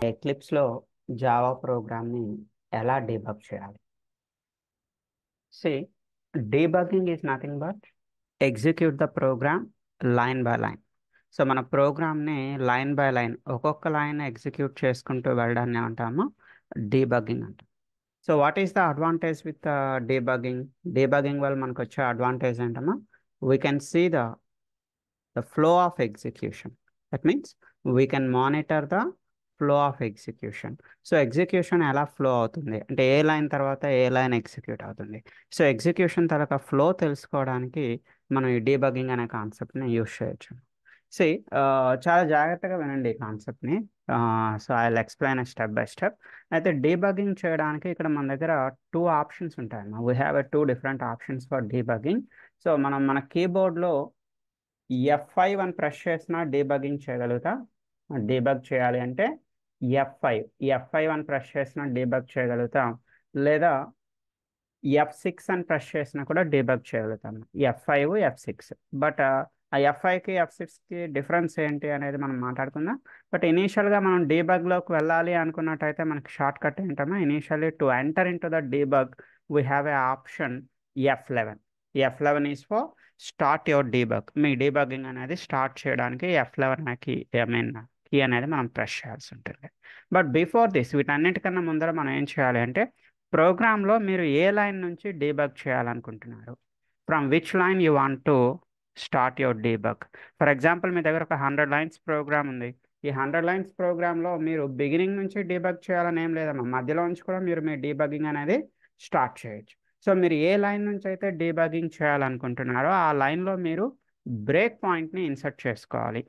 ఎక్లిప్స్లో Java ప్రోగ్రామ్ని ఎలా debug చేయాలి? See debugging is nothing but execute the program line by line. So మన ప్రోగ్రామ్ని లైన్ బై లైన్ ఒక్కొక్క లైన్ ఎగ్జిక్యూట్ చేసుకుంటూ వెళ్ళడాన్ని అంటాము డీబగ్గింగ్ అంటాం. So what is the advantage with debugging? Debugging వల్ల మనకు వచ్చే అడ్వాంటేజ్ ఏంటమ్మా? We can see the flow of execution. That means we can monitor the flow of execution. So execution ఎలా ఫ్లో అవుతుంది అంటే ఏ లైన్ తర్వాత ఏ లైన్ ఎగ్జిక్యూట్ అవుతుంది. So execution తర్వాత ఫ్లో తెలుసుకోవడానికి మనం ఈ డీబగ్గింగ్ అనే కాన్సెప్ట్ని యూస్ చేయొచ్చు. సి చాలా జాగ్రత్తగా వినండి ఈ కాన్సెప్ట్ని. So I will explain step by step. అయితే డీబగ్గింగ్ చేయడానికి ఇక్కడ మన దగ్గర టూ ఆప్షన్స్ ఉంటాయన్నమాట. We have two different options for debugging. So మనం మన కీబోర్డ్లో F5 అని ప్రెస్ చేసినా డీబగ్గింగ్ చేయగలుగుతా. డీబగ్ చేయాలి అంటే F5 అని ప్రెస్ చేసినా డీబగ్ చేయగలుగుతాం, లేదా F6 అని ప్రెస్ చేసినా కూడా డీబగ్ చేయగలుగుతాం. F5 F6. బట్ ఆ F5కి F6కి డిఫరెన్స్ ఏంటి అనేది మనం మాట్లాడుకుందాం. బట్ ఇనీషియల్గా మనం డీబగ్లోకి వెళ్ళాలి అనుకున్నట్టయితే మనకి షార్ట్ కట్ ఏంటన్నా, initially to enter in to the debug we have a option F11. F11 is for start your debug. Me debugging అనేది స్టార్ట్ చేయడానికి F11 కీ కీ అనేది మనం ప్రెస్ చేయాల్సి ఉంటుంది. బట్ బిఫోర్ దిస్ వీటన్నిటికన్నా ముందర మనం ఏం చేయాలి అంటే ప్రోగ్రాంలో మీరు ఏ లైన్ నుంచి డీబగ్ చేయాలనుకుంటున్నారు, from which line you want to start your debug. For example మీ దగ్గర ఒక 100 లైన్స్ ప్రోగ్రామ్ ఉంది. ఈ 100 లైన్స్ ప్రోగ్రాంలో మీరు బిగినింగ్ నుంచి డీబగ్ చేయాలని ఏం లేదమ్మా, మధ్యలో నుంచి కూడా మీరు మీ డీబగ్గింగ్ అనేది స్టార్ట్ చేయొచ్చు. సో మీరు ఏ లైన్ నుంచి అయితే డీబగ్గింగ్ చేయాలనుకుంటున్నారో ఆ లైన్లో మీరు బ్రేక్ పాయింట్ని ఇన్సర్ట్ చేసుకోవాలి.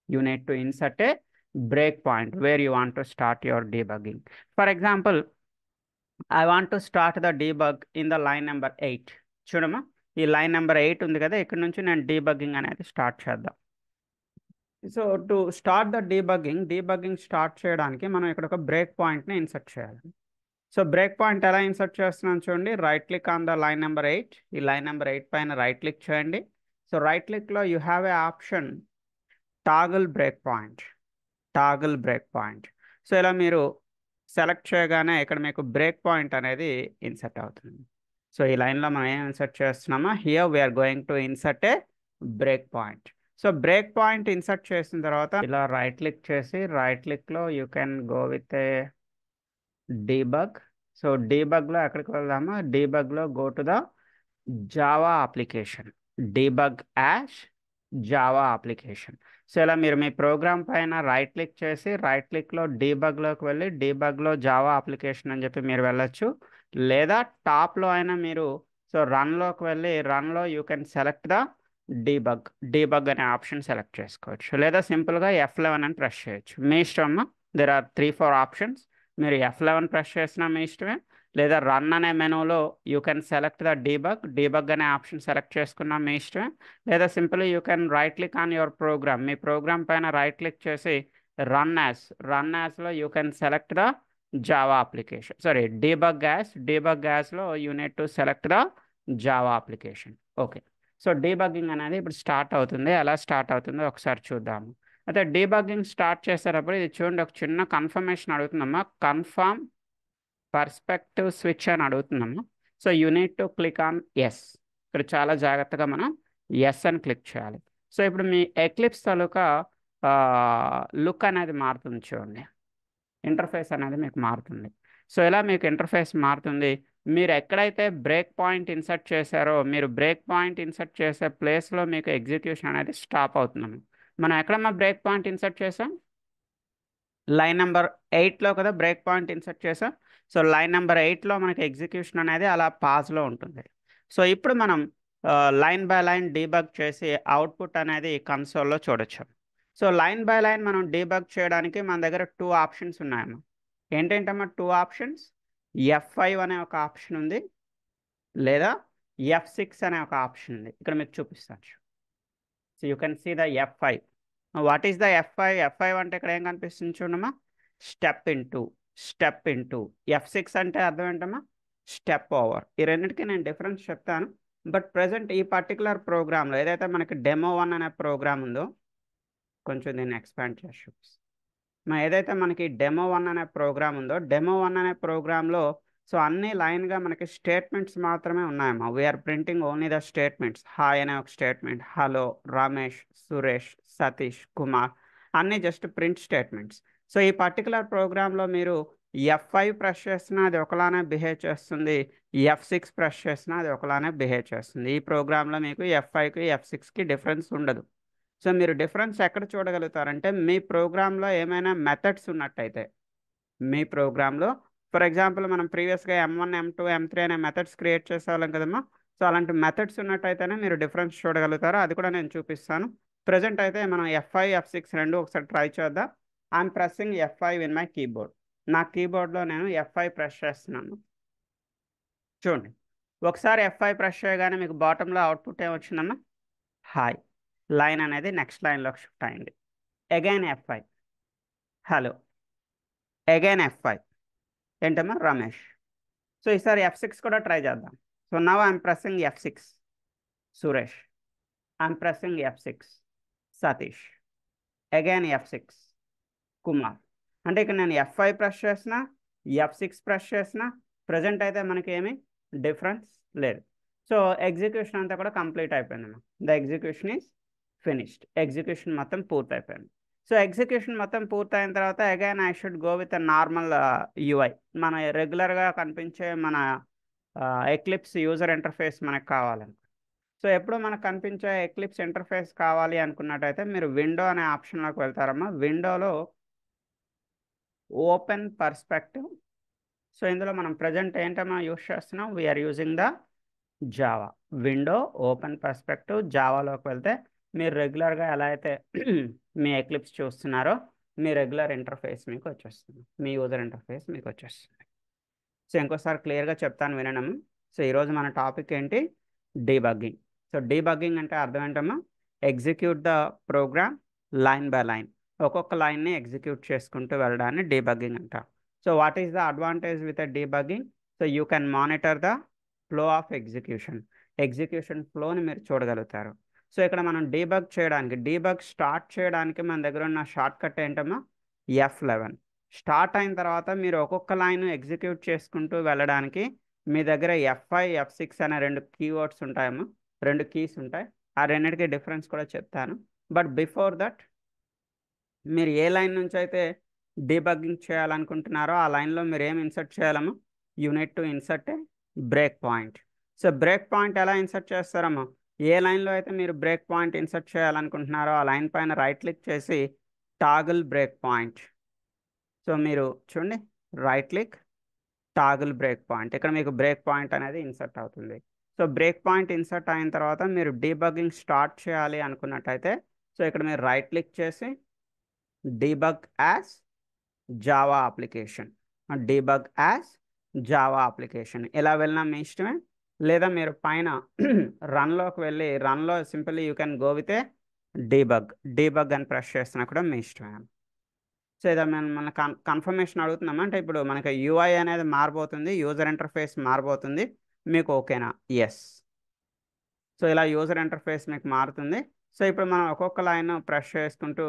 You need to insert a break point where you want to start your debugging. For example I want to start the debug in the line number 8. చూడమ్మా, ఈ లైన్ నెంబర్ 8 ఉంది కదా, ఇక్కడ నుంచి నేను డీబగ్గింగ్ అనేది స్టార్ట్ చేద్దాం. So to start the debugging start చేయడానికి మనం ఇక్కడ ఒక బ్రేక్ పాయింట్ని ఇన్సర్ట్ చేయాలి. సో బ్రేక్ పాయింట్ ఎలా ఇన్సర్ట్ చేస్తున్నాను చూడండి. Right click on the line number 8. ఈ లైన్ నెంబర్ 8 పైన రైట్ క్లిక్ చేయండి. సో రైట్ క్లిక్లో you have a option toggle break point. So ఇలా మీరు సెలెక్ట్ చేయగానే ఇక్కడ మీకు బ్రేక్ పాయింట్ అనేది ఇన్సర్ట్ అవుతుంది. సో ఈ లైన్లో మనం ఏం ఇన్సర్ట్ చేస్తున్నామా, here we are going to insert a break point. So break point insert చేసిన తర్వాత ఇలా రైట్ క్లిక్ చేసి రైట్ క్లిక్లో you can go with a debug. So డీబగ్లో ఎక్కడికి వెళ్దామా, డీబగ్లో go to the Java application, debug as Java application. So ఇలా మీరు మీ ప్రోగ్రామ్ పైన రైట్ క్లిక్ చేసి రైట్ క్లిక్లో డీబగ్లోకి వెళ్ళి డీబగ్లో జావా అప్లికేషన్ అని చెప్పి మీరు వెళ్ళొచ్చు, లేదా టాప్లో అయినా మీరు సో రన్లోకి వెళ్ళి రన్లో you can select the debug అనే ఆప్షన్ సెలెక్ట్ చేసుకోవచ్చు, లేదా సింపుల్గా F11 అని ప్రెస్ చేయొచ్చు. మీ ఇష్టం అమ్మా. There are 3-4 options. మీరు F11 ప్రెస్ చేసినా మీ ఇష్టమే, లేదా రన్ అనే మెనూలో you can select the debug అనే ఆప్షన్ సెలెక్ట్ చేసుకున్నా మీ ఇష్టమే, లేదా simple you can right click on your program. మీ ప్రోగ్రామ్ పైన రైట్ క్లిక్ చేసి రన్ యాజ్లో you can select the Java application. Sorry, debug యాజ్లో you need to select the Java application. Okay. So debugging అనేది ఇప్పుడు స్టార్ట్ అవుతుంది. ఎలా start అవుతుందో ఒకసారి చూద్దాము. అయితే డీబగ్గింగ్ స్టార్ట్ చేసేటప్పుడు ఇది చూడండి, ఒక చిన్న కన్ఫర్మేషన్ అడుగుతుందమ్మా. కన్ఫర్మ్ పర్స్పెక్టివ్ స్విచ్ అని అడుగుతుందమ్మా. So you need to click on yes. ఇక్కడ చాలా జాగ్రత్తగా మనం ఎస్ అని క్లిక్ చేయాలి. సో ఇప్పుడు మీ ఎక్లిప్స్ తాలూకా లుక్ అనేది మారుతుంది చూడండి, ఇంటర్ఫేస్ అనేది మీకు మారుతుంది. సో ఇలా మీకు ఇంటర్ఫేస్ మారుతుంది. మీరు ఎక్కడైతే బ్రేక్ పాయింట్ ఇన్సర్ట్ చేశారో మీరు బ్రేక్ పాయింట్ ఇన్సర్ట్ చేసే ప్లేస్లో మీకు ఎగ్జిక్యూషన్ అనేది స్టాప్ అవుతున్నాము. మనం ఎక్కడమ్మా బ్రేక్ పాయింట్ ఇన్సర్ట్ చేసాం, లైన్ నెంబర్ 8లో కదా బ్రేక్ పాయింట్ ఇన్సర్ట్ చేసాం. సో లైన్ నెంబర్ 8లో మనకి ఎగ్జిక్యూషన్ అనేది అలా పాజ్లో ఉంటుంది. సో ఇప్పుడు మనం లైన్ బై లైన్ డీబగ్ చేసి అవుట్పుట్ అనేది కన్సోల్లో చూడొచ్చు. సో లైన్ బై లైన్ మనం డీబగ్ చేయడానికి మన దగ్గర 2 ఆప్షన్స్ ఉన్నాయమ్మా. ఏంటంటమ్మా 2 ఆప్షన్స్? F5 అనే ఒక ఆప్షన్ ఉంది, లేదా F6 అనే ఒక ఆప్షన్ ఉంది. ఇక్కడ మీకు చూపిస్తాను. So you can see the F5. What is the F5 అంటే ఇక్కడ ఏం కనిపిస్తుంది చూడమ్మా, స్టెప్ ఇంటూ. F6 అంటే అర్థం ఏంటమ్మా, స్టెప్ ఓవర్. ఈ రెండింటికి నేను డిఫరెన్స్ చెప్తాను. బట్ ప్రజెంట్ ఈ పర్టికులర్ ప్రోగ్రాంలో ఏదైతే మనకి డెమో 1 అనే ప్రోగ్రామ్ ఉందో, కొంచెం దీన్ని ఎక్స్పాండ్ చేసి చూపిస్తాను. ఏదైతే మనకి డెమో 1 అనే ప్రోగ్రామ్ ఉందో డెమో 1 అనే ప్రోగ్రాంలో సో అన్ని లైన్గా మనకి స్టేట్మెంట్స్ మాత్రమే ఉన్నాయమ్మా. We're printing only the statements. Hi అనే ఒక స్టేట్మెంట్, హలో, రమేష్, సురేష్, సతీష్, కుమార్, అన్నీ జస్ట్ ప్రింట్ స్టేట్మెంట్స్. సో ఈ పర్టికులర్ ప్రోగ్రాంలో మీరు F5 ప్రెస్ చేసినా అది ఒకలానే బిహేవ్ చేస్తుంది, F6 ప్రెస్ చేసినా అది ఒకలానే బిహేవ్ చేస్తుంది. ఈ ప్రోగ్రాంలో మీకు F5కి F6కి డిఫరెన్స్ ఉండదు. సో మీరు డిఫరెన్స్ ఎక్కడ చూడగలుగుతారంటే మీ ప్రోగ్రాంలో ఏమైనా మెథడ్స్ ఉన్నట్టయితే, మీ ప్రోగ్రాంలో ఫర్ ఎగ్జాంపుల్ మనం ప్రీవియస్గా M1 M2 M3 అనే మెథడ్స్ క్రియేట్ చేసేవాళ్ళం కదమ్మా. సో అలాంటి మెథడ్స్ ఉన్నట్టయితేనే మీరు డిఫరెన్స్ చూడగలుగుతారు. అది కూడా నేను చూపిస్తాను. ప్రజెంట్ అయితే మనం F5 F6 రెండు ఒకసారి ట్రై చేద్దాం. I'm pressing F5 in my keyboard. నా కీబోర్డ్లో నేను F5 ప్రెస్ చేస్తున్నాను. చూడండి, ఒకసారి F5 ప్రెస్ చేయగానే మీకు బాటంలో అవుట్పుట్ ఏమొచ్చిందమ్మా? హాయ్. లైన్ అనేది నెక్స్ట్ లైన్లోకి షిఫ్ట్ అయింది. Again F5, hello. Again F5, ఏంటమ్మా? రమేష్. సో ఈసారి F6 కూడా ట్రై చేద్దాం. So now I'm pressing F6, Suresh. I'm pressing F6, Satish. Again F6, Kumar. అంటే ఇక్కడ నేను F5 ప్రెస్ చేసిన, F6 ప్రెస్ చేసిన, ప్రజెంట్ అయితే మనకి ఏమి డిఫరెన్స్ లేదు. సో ఎగ్జిక్యూషన్ అంతా కూడా కంప్లీట్ అయిపోయిందమ్మా. The execution is finished. Execution మొత్తం పూర్తయిపోయింది. సో ఎగ్జిక్యూషన్ మొత్తం పూర్తయిన తర్వాత again I should go with normal UI. మన రెగ్యులర్గా కనిపించే మన ఎక్లిప్స్ యూజర్ ఇంటర్ఫేస్ మనకు కావాలని. సో ఎప్పుడు మనకు కనిపించే ఎక్లిప్స్ ఇంటర్ఫేస్ కావాలి అనుకున్నట్టయితే మీరు విండో అనే ఆప్షన్లోకి వెళ్తారమ్మా. విండోలో ఓపెన్ పర్స్పెక్టివ్. సో ఇందులో మనం ప్రజెంట్ ఏంటమ్మా యూస్ చేస్తున్నాం? We're using the Java. Window open perspective జావాలోకి వెళ్తే మీరు రెగ్యులర్గా ఎలా అయితే మీ ఎక్లిప్స్ చూస్తున్నారో మీ రెగ్యులర్ ఇంటర్ఫేస్ మీకు వచ్చేస్తుంది, మీ యూజర్ ఇంటర్ఫేస్ మీకు వచ్చేస్తుంది. సో ఇంకోసారి క్లియర్గా చెప్తాను వినడం. సో ఈరోజు మన టాపిక్ ఏంటి? డీబగ్గింగ్. సో డీబగ్గింగ్ అంటే అర్థం ఏంటమ్మా? Execute the program line by line. ఒక్కొక్క లైన్ని ఎగ్జిక్యూట్ చేసుకుంటూ వెళ్ళడాన్ని డీబగ్గింగ్ అంటారు. So what is the advantage with debugging? So you can monitor the flow of execution. Execution ఫ్లోని మీరు చూడగలుగుతారు. సో ఇక్కడ మనం డీబగ్ చేయడానికి, డీబగ్ స్టార్ట్ చేయడానికి మన దగ్గర ఉన్న షార్ట్ కట్ ఏంటమ్మా? F11. స్టార్ట్ అయిన తర్వాత మీరు ఒక్కొక్క లైన్ ఎగ్జిక్యూట్ చేసుకుంటూ వెళ్ళడానికి మీ దగ్గర F5 F6 అనే రెండు కీవర్డ్స్ ఉంటాయమ్మా, రెండు కీస్ ఉంటాయి. ఆ రెండింటికి డిఫరెన్స్ కూడా చెప్తాను. బట్ బిఫోర్ దట్ మీరు ఏ లైన్ నుంచి అయితే డీబగ్గింగ్ చేయాలనుకుంటున్నారో ఆ లైన్లో మీరు ఏం ఇన్సర్ట్ చేయాలమ్మా? You need to insert a break point. So break point ఎలా ఇన్సర్ట్ చేస్తారమ్మా? ఏ లైన్లో అయితే మీరు బ్రేక్ పాయింట్ ఇన్సర్ట్ చేయాలనుకుంటున్నారో ఆ లైన్ పైన రైట్ క్లిక్ చేసి టాగుల్ బ్రేక్ పాయింట్. సో మీరు చూడండి, right click, toggle break point. ఇక్కడ మీకు బ్రేక్ పాయింట్ అనేది ఇన్సర్ట్ అవుతుంది. సో బ్రేక్ పాయింట్ ఇన్సర్ట్ అయిన తర్వాత మీరు డీబగ్గింగ్ స్టార్ట్ చేయాలి అనుకున్నట్టయితే సో ఇక్కడ మీరు రైట్ క్లిక్ చేసి debug as Java application, debug as Java application ఇలా వెళ్ళినా మీ ఇష్టమే. లేదా మీరు పైన రన్లోకి వెళ్ళి రన్లో simply you can go with a debug అని ప్రెస్ చేసినా కూడా మీ ఇష్టమే. సో ఇదా మన కన్ఫర్మేషన్ అడుగుతున్నామా అంటే ఇప్పుడు మనకి UI అనేది మారిపోతుంది, యూజర్ ఇంటర్ఫేస్ మారిపోతుంది. మీకు ఓకేనా? ఎస్. సో ఇలా యూజర్ ఇంటర్ఫేస్ మీకు మారుతుంది. సో ఇప్పుడు మనం ఒక్కొక్క లైన్ ప్రెస్ చేసుకుంటూ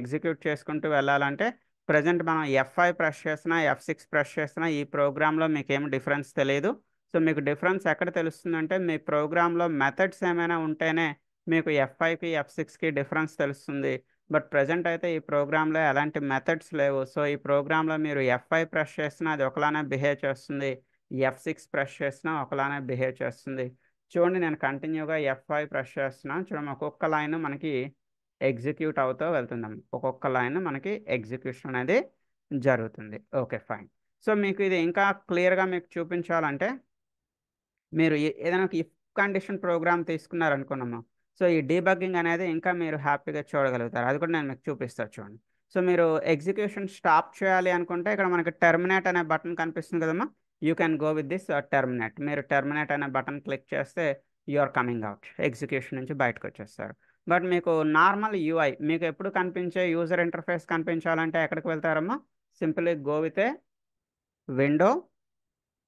ఎగ్జిక్యూట్ చేసుకుంటూ వెళ్ళాలంటే ప్రజెంట్ మనం F5 ప్రెస్ చేసినా F6 ప్రెస్ చేసినా ఈ ప్రోగ్రాంలో మీకు ఏం డిఫరెన్స్ తెలియదు. సో మీకు డిఫరెన్స్ ఎక్కడ తెలుస్తుందంటే మీ ప్రోగ్రాంలో మెథడ్స్ ఏమైనా ఉంటేనే మీకు F5కి F6కి డిఫరెన్స్ తెలుస్తుంది. బట్ ప్రజెంట్ అయితే ఈ ప్రోగ్రాంలో ఎలాంటి మెథడ్స్ లేవు. సో ఈ ప్రోగ్రాంలో మీరు F5 ప్రెస్ చేసినా అది ఒకలానే బిహేవ్ చేస్తుంది, F6 ప్రెస్ చేసినా ఒకలానే బిహేవ్ చేస్తుంది. చూడండి, నేను కంటిన్యూగా F5 ప్రెస్ చేస్తున్నాను. చూడండి, ఒక్కొక్క లైన్ మనకి ఎగ్జిక్యూట్ అవుతూ వెళ్తుందాం, ఒక్కొక్క లైన్ మనకి ఎగ్జిక్యూషన్ అనేది జరుగుతుంది. Okay, fine. సో మీకు ఇది ఇంకా క్లియర్గా మీకు చూపించాలంటే మీరు ఏదైనా ఒక ఇఫ్ కండిషన్ ప్రోగ్రామ్ తీసుకున్నారనుకున్నాము. సో ఈ డీబగ్గింగ్ అనేది ఇంకా మీరు హ్యాపీగా చూడగలుగుతారు. అది కూడా నేను మీకు చూపిస్తాను చూడండి. సో మీరు ఎగ్జిక్యూషన్ స్టాప్ చేయాలి అనుకుంటే ఇక్కడ మనకి టెర్మినేట్ అనే బటన్ కనిపిస్తుంది కదమ్మా. You can go with this terminate. మీరు టెర్మినేట్ అనే బటన్ క్లిక్ చేస్తే you are coming out, execution నుంచి బయటకు వచ్చేస్తారు. బట్ మీకు నార్మల్ UI మీకు ఎప్పుడు కనిపించే యూజర్ ఇంటర్ఫేస్ కనిపించాలంటే ఎక్కడికి వెళ్తారమ్మా? Simply go with a window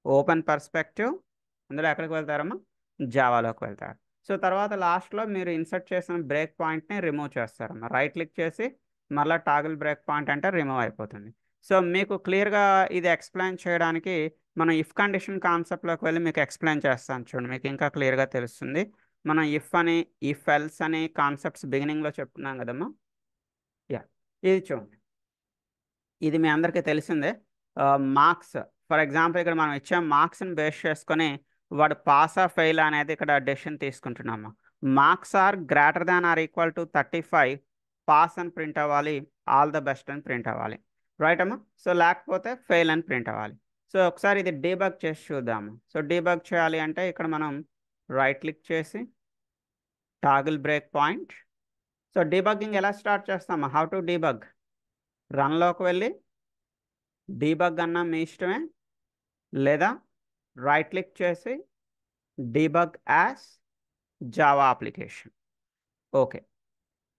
open perspective. అందులో ఎక్కడికి వెళ్తారమ్మా? జావాలోకి వెళ్తారు. సో తర్వాత లాస్ట్లో మీరు ఇన్సర్ట్ చేసిన బ్రేక్ పాయింట్ని రిమూవ్ చేస్తారమ్మా. రైట్ క్లిక్ చేసి మళ్ళీ టాగిల్ బ్రేక్ పాయింట్ అంటే రిమూవ్ అయిపోతుంది. సో మీకు క్లియర్గా ఇది ఎక్స్ప్లెయిన్ చేయడానికి మనం ఇఫ్ కండిషన్ కాన్సెప్ట్లోకి వెళ్ళి మీకు ఎక్స్ప్లెయిన్ చేస్తాను చూడండి, మీకు ఇంకా క్లియర్గా తెలుస్తుంది. మనం ఇఫ్ అని, ఇఫ్ ఎల్స్ అని కాన్సెప్ట్స్ బిగినింగ్లో చెప్పుకున్నాం కదమ్మా. యా, ఇది చూడండి, ఇది మీ అందరికీ తెలిసిందే. మార్క్స్, ఫర్ ఎగ్జాంపుల్ ఇక్కడ మనం ఇచ్చే మార్క్స్ని బేస్ చేసుకొని వాడు పాస్ ఆ ఫెయిల్ అనేది ఇక్కడ డెసిషన్ తీసుకుంటున్నాము. Marks are greater than or equal to 35, pass అని ప్రింట్ అవ్వాలి, ఆల్ ద బెస్ట్ అని ప్రింట్ అవ్వాలి, రైట్ అమ్మా. సో లేకపోతే ఫెయిల్ అని ప్రింట్ అవ్వాలి. సో ఒకసారి ఇది డీబగ్ చేసి చూద్దాము. సో డీబగ్ చేయాలి అంటే ఇక్కడ మనం రైట్ క్లిక్ చేసి toggle break point. So debugging ఎలా స్టార్ట్ చేస్తాము, హౌ టు డీబగ్, రన్లోకి వెళ్ళి డీబగ్ అన్న మీ ఇష్టమే, లేదా రైట్ క్లిక్ చేసి debug as Java application. Okay,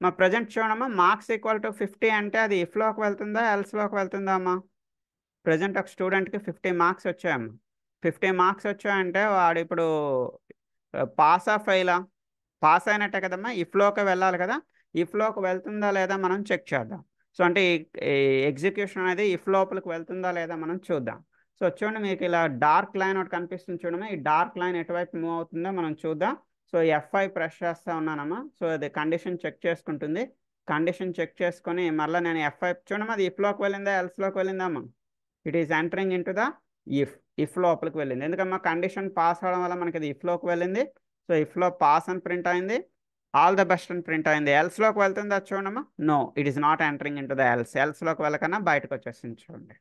మా ప్రజెంట్ చూడమ్మా, మార్క్స్ ఈక్వల్ టు 50 అంటే అది ఇఫ్లోకి వెళ్తుందా ఎల్స్లోకి వెళ్తుందా అమ్మా? ప్రజెంట్ ఒక స్టూడెంట్కి 50 మార్క్స్ వచ్చాయమ్మా. 50 మార్క్స్ వచ్చాయంటే వాడు ఇప్పుడు పాస్ ఆ ఫెయిలా? పాస్ అయినట్టే కదమ్మా, ఇఫ్లోకి వెళ్ళాలి కదా. ఇఫ్లోకి వెళ్తుందా లేదా మనం చెక్ చేద్దాం. సో అంటే ఈ ఎగ్జిక్యూషన్ అనేది ఇఫ్ లోపలికి వెళ్తుందా లేదా మనం చూద్దాం. సో చూడండి, మీకు ఇలా డార్క్ లైన్ ఒకటి కనిపిస్తుంది చూడమ్మా, ఈ డార్క్ లైన్ ఎటువైపు మూవ్ అవుతుందో మనం చూద్దాం. సో F5 ప్రెస్ చేస్తా ఉన్నానమ్మా. సో అది కండిషన్ చెక్ చేసుకుంటుంది. కండిషన్ చెక్ చేసుకొని మళ్ళీ నేను F5 చూడమ్మా, అది ఇఫ్లోకి వెళ్ళిందా ఎల్స్లోకి వెళ్ళిందమ్మా? It is entering into the if లోపలికి వెళ్ళింది. ఎందుకమ్మా, కండిషన్ పాస్ అవడం వల్ల మనకి ఇది ఇఫ్లోకి వెళ్ళింది. సో ఇఫ్లో పాస్ అని ప్రింట్ అయింది, ఆల్ ద బెస్ట్ అని ప్రింట్ అయింది. ఎల్స్లోకి వెళ్తుంది అది చూడమ్మా, no it is not entering into the ఎల్స్లోకి వెళ్ళకన్నా బయటకు వచ్చేసింది చూడండి,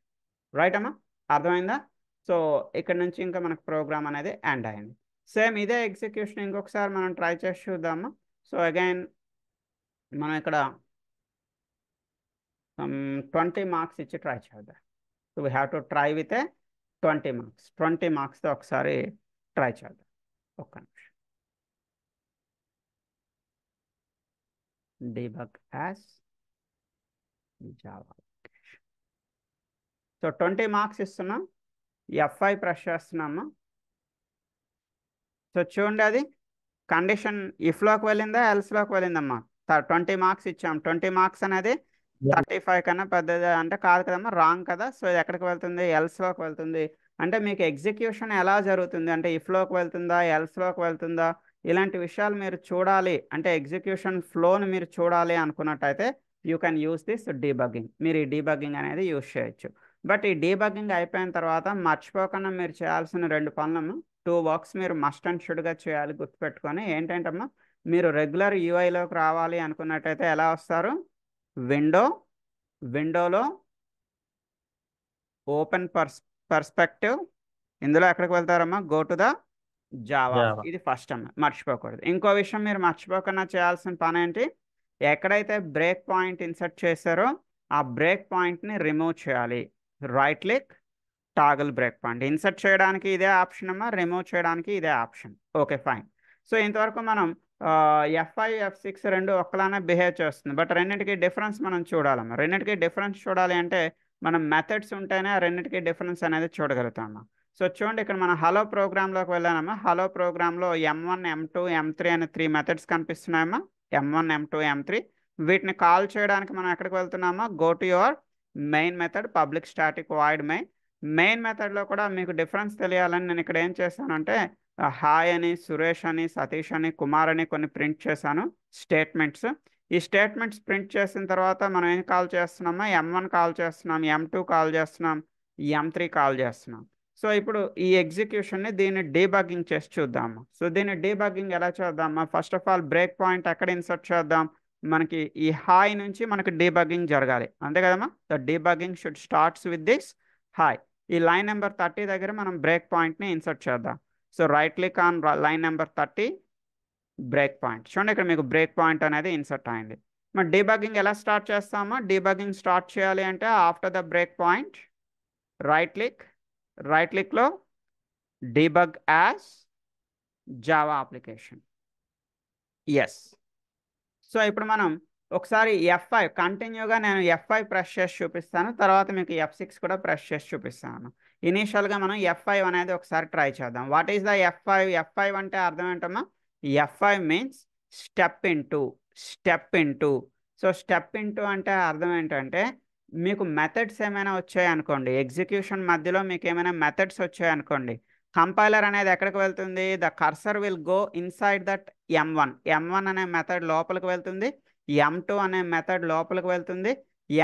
రైట్ అమ్మా, అర్థమైందా? సో ఇక్కడ నుంచి ఇంకా మనకు ప్రోగ్రామ్ అనేది ఎండ్ అయింది. సేమ్ ఇదే ఎగ్జిక్యూషన్ ఇంకొకసారి మనం ట్రై చేసి చూద్దామా. సో అగైన్ మనం ఇక్కడ 20 మార్క్స్ ఇచ్చి ట్రై చేద్దాం. So we have to try with 20 marks. 20 మార్క్స్తో ఒకసారి ట్రై చేద్దాం. ఒక్క నిమిషం, debug as Java. So 20 marks ఇస్తున్నాం, F5 ప్రెస్ చేస్తున్నాము. సో చూడండి, అది కండిషన్ ఇఫ్లోకి వెళ్ళిందా ఎల్స్లోకి వెళ్ళిందమ్మా? 20 మార్క్స్ ఇచ్చాం. 20 మార్క్స్ అనేది 35 కన్నా పెద్దది అంటే కాదు కదమ్మా, రాంగ్ కదా. సో ఎక్కడికి వెళ్తుంది, ఎల్స్లోకి వెళ్తుంది. అంటే మీకు ఎగ్జిక్యూషన్ ఎలా జరుగుతుంది అంటే ఇఫ్లోకి వెళ్తుందా ఎల్స్లోకి వెళ్తుందా, ఇలాంటి విషయాలు మీరు చూడాలి అంటే ఎగ్జిక్యూషన్ ఫ్లోని మీరు చూడాలి అనుకున్నట్టయితే you can use this debugging. మీరు ఈ డీబగ్గింగ్ అనేది యూస్ చేయొచ్చు. బట్ ఈ డీబగ్గింగ్ అయిపోయిన తర్వాత మర్చిపోకుండా మీరు చేయాల్సిన 2 పనులమ్మా, 2 వర్క్స్ మీరు మస్ట్ అండ్ షుడ్గా చేయాలి, గుర్తుపెట్టుకొని. ఏంటంటమ్మా, మీరు రెగ్యులర్ యూఐలోకి రావాలి అనుకున్నట్టయితే ఎలా వస్తారు, విండోలో ఓపెన్ పర్స్పెక్టివ్, ఇందులో ఎక్కడికి వెళ్తారమ్మా, గో టు ద జావా. ఇది ఫస్ట్ అమ్మ, మర్చిపోకూడదు. ఇంకో విషయం మీరు మర్చిపోకుండా చేయాల్సిన పని ఏంటి, ఎక్కడైతే బ్రేక్ పాయింట్ ఇన్సర్ట్ చేశారో ఆ బ్రేక్ పాయింట్ని రిమూవ్ చేయాలి. Right click toggle break point, insert చేయడానికి ఇదే ఆప్షన్ అమ్మా, రిమూవ్ చేయడానికి ఇదే ఆప్షన్. Okay fine. సో ఇంతవరకు మనం F5 F6 రెండు ఒక్కలానే బిహేవ్ చేస్తుంది. బట్ రెండింటికి డిఫరెన్స్ మనం చూడాలమ్మా. రెండింటికి డిఫరెన్స్ చూడాలి అంటే మనం మెథడ్స్ ఉంటేనే ఆ రెండింటికి డిఫరెన్స్ అనేది చూడగలుగుతామా. సో చూడండి, ఇక్కడ మనం హలో ప్రోగ్రాంలోకి వెళ్ళానమ్మా. హలో ప్రోగ్రాంలో M1 M2 M3 అనే 3 మెథడ్స్ కనిపిస్తున్నాయమ్మా. M1 M2 M3 వీటిని కాల్ చేయడానికి మనం ఎక్కడికి వెళ్తున్నామా, go to your main method public static void main మెథడ్లో కూడా మీకు డిఫరెన్స్ తెలియాలని నేను ఇక్కడ ఏం చేశానంటే హాయ్ అని, సురేష్ అని, సతీష్ అని, కుమార్ అని కొన్ని ప్రింట్ చేశాను స్టేట్మెంట్స్. ఈ స్టేట్మెంట్స్ ప్రింట్ చేసిన తర్వాత మనం ఏం కాల్ చేస్తున్నామా, M1 కాల్ చేస్తున్నాం, M2 కాల్ చేస్తున్నాం, M3 కాల్ చేస్తున్నాం. సో ఇప్పుడు ఈ ఎగ్జిక్యూషన్ని దీన్ని డీబగ్గింగ్ చేసి చూద్దాము. సో దీన్ని డీబగ్గింగ్ ఎలా చేద్దామా, first of all break point ఎక్కడ ఇన్సర్ట్ చేద్దాం, మనకి ఈ హాయ్ నుంచి మనకి డీబగ్గింగ్ జరగాలి, అంతే కదమ్మా. The debugging should starts with this hi. ఈ లైన్ నెంబర్ 30 దగ్గర మనం బ్రేక్ పాయింట్ని ఇన్సర్ట్ చేద్దాం. So right click on line number 30, break point. చూడండి, ఇక్కడ మీకు బ్రేక్ పాయింట్ అనేది ఇన్సర్ట్ అయింది. మరి డీబగ్గింగ్ ఎలా స్టార్ట్ చేస్తామో, డీబగ్గింగ్ స్టార్ట్ చేయాలి అంటే after the break point right క్లిక్లో debug as Java application. Yes. So ఇప్పుడు మనం ఒకసారి F5 కంటిన్యూగా నేను F5 ప్రెస్ చేసి చూపిస్తాను, తర్వాత మీకు F6 కూడా ప్రెస్ చేసి చూపిస్తాను. ఇనీషియల్గా మనం F5 అనేది ఒకసారి ట్రై చేద్దాం. వాట్ ఈస్ ద F5 అంటే అర్థం ఏంటమ్మా, F5 means step in to so step into అంటే అర్థం ఏంటంటే మీకు మెథడ్స్ ఏమైనా వచ్చాయనుకోండి, ఎగ్జిక్యూషన్ మధ్యలో మీకు ఏమైనా మెథడ్స్ వచ్చాయనుకోండి, కంపైలర్ అనేది ఎక్కడికి వెళ్తుంది? The cursor will go inside that M1 అనే మెథడ్ లోపలికి వెళ్తుంది, M2 అనే మెథడ్ లోపలికి వెళ్తుంది,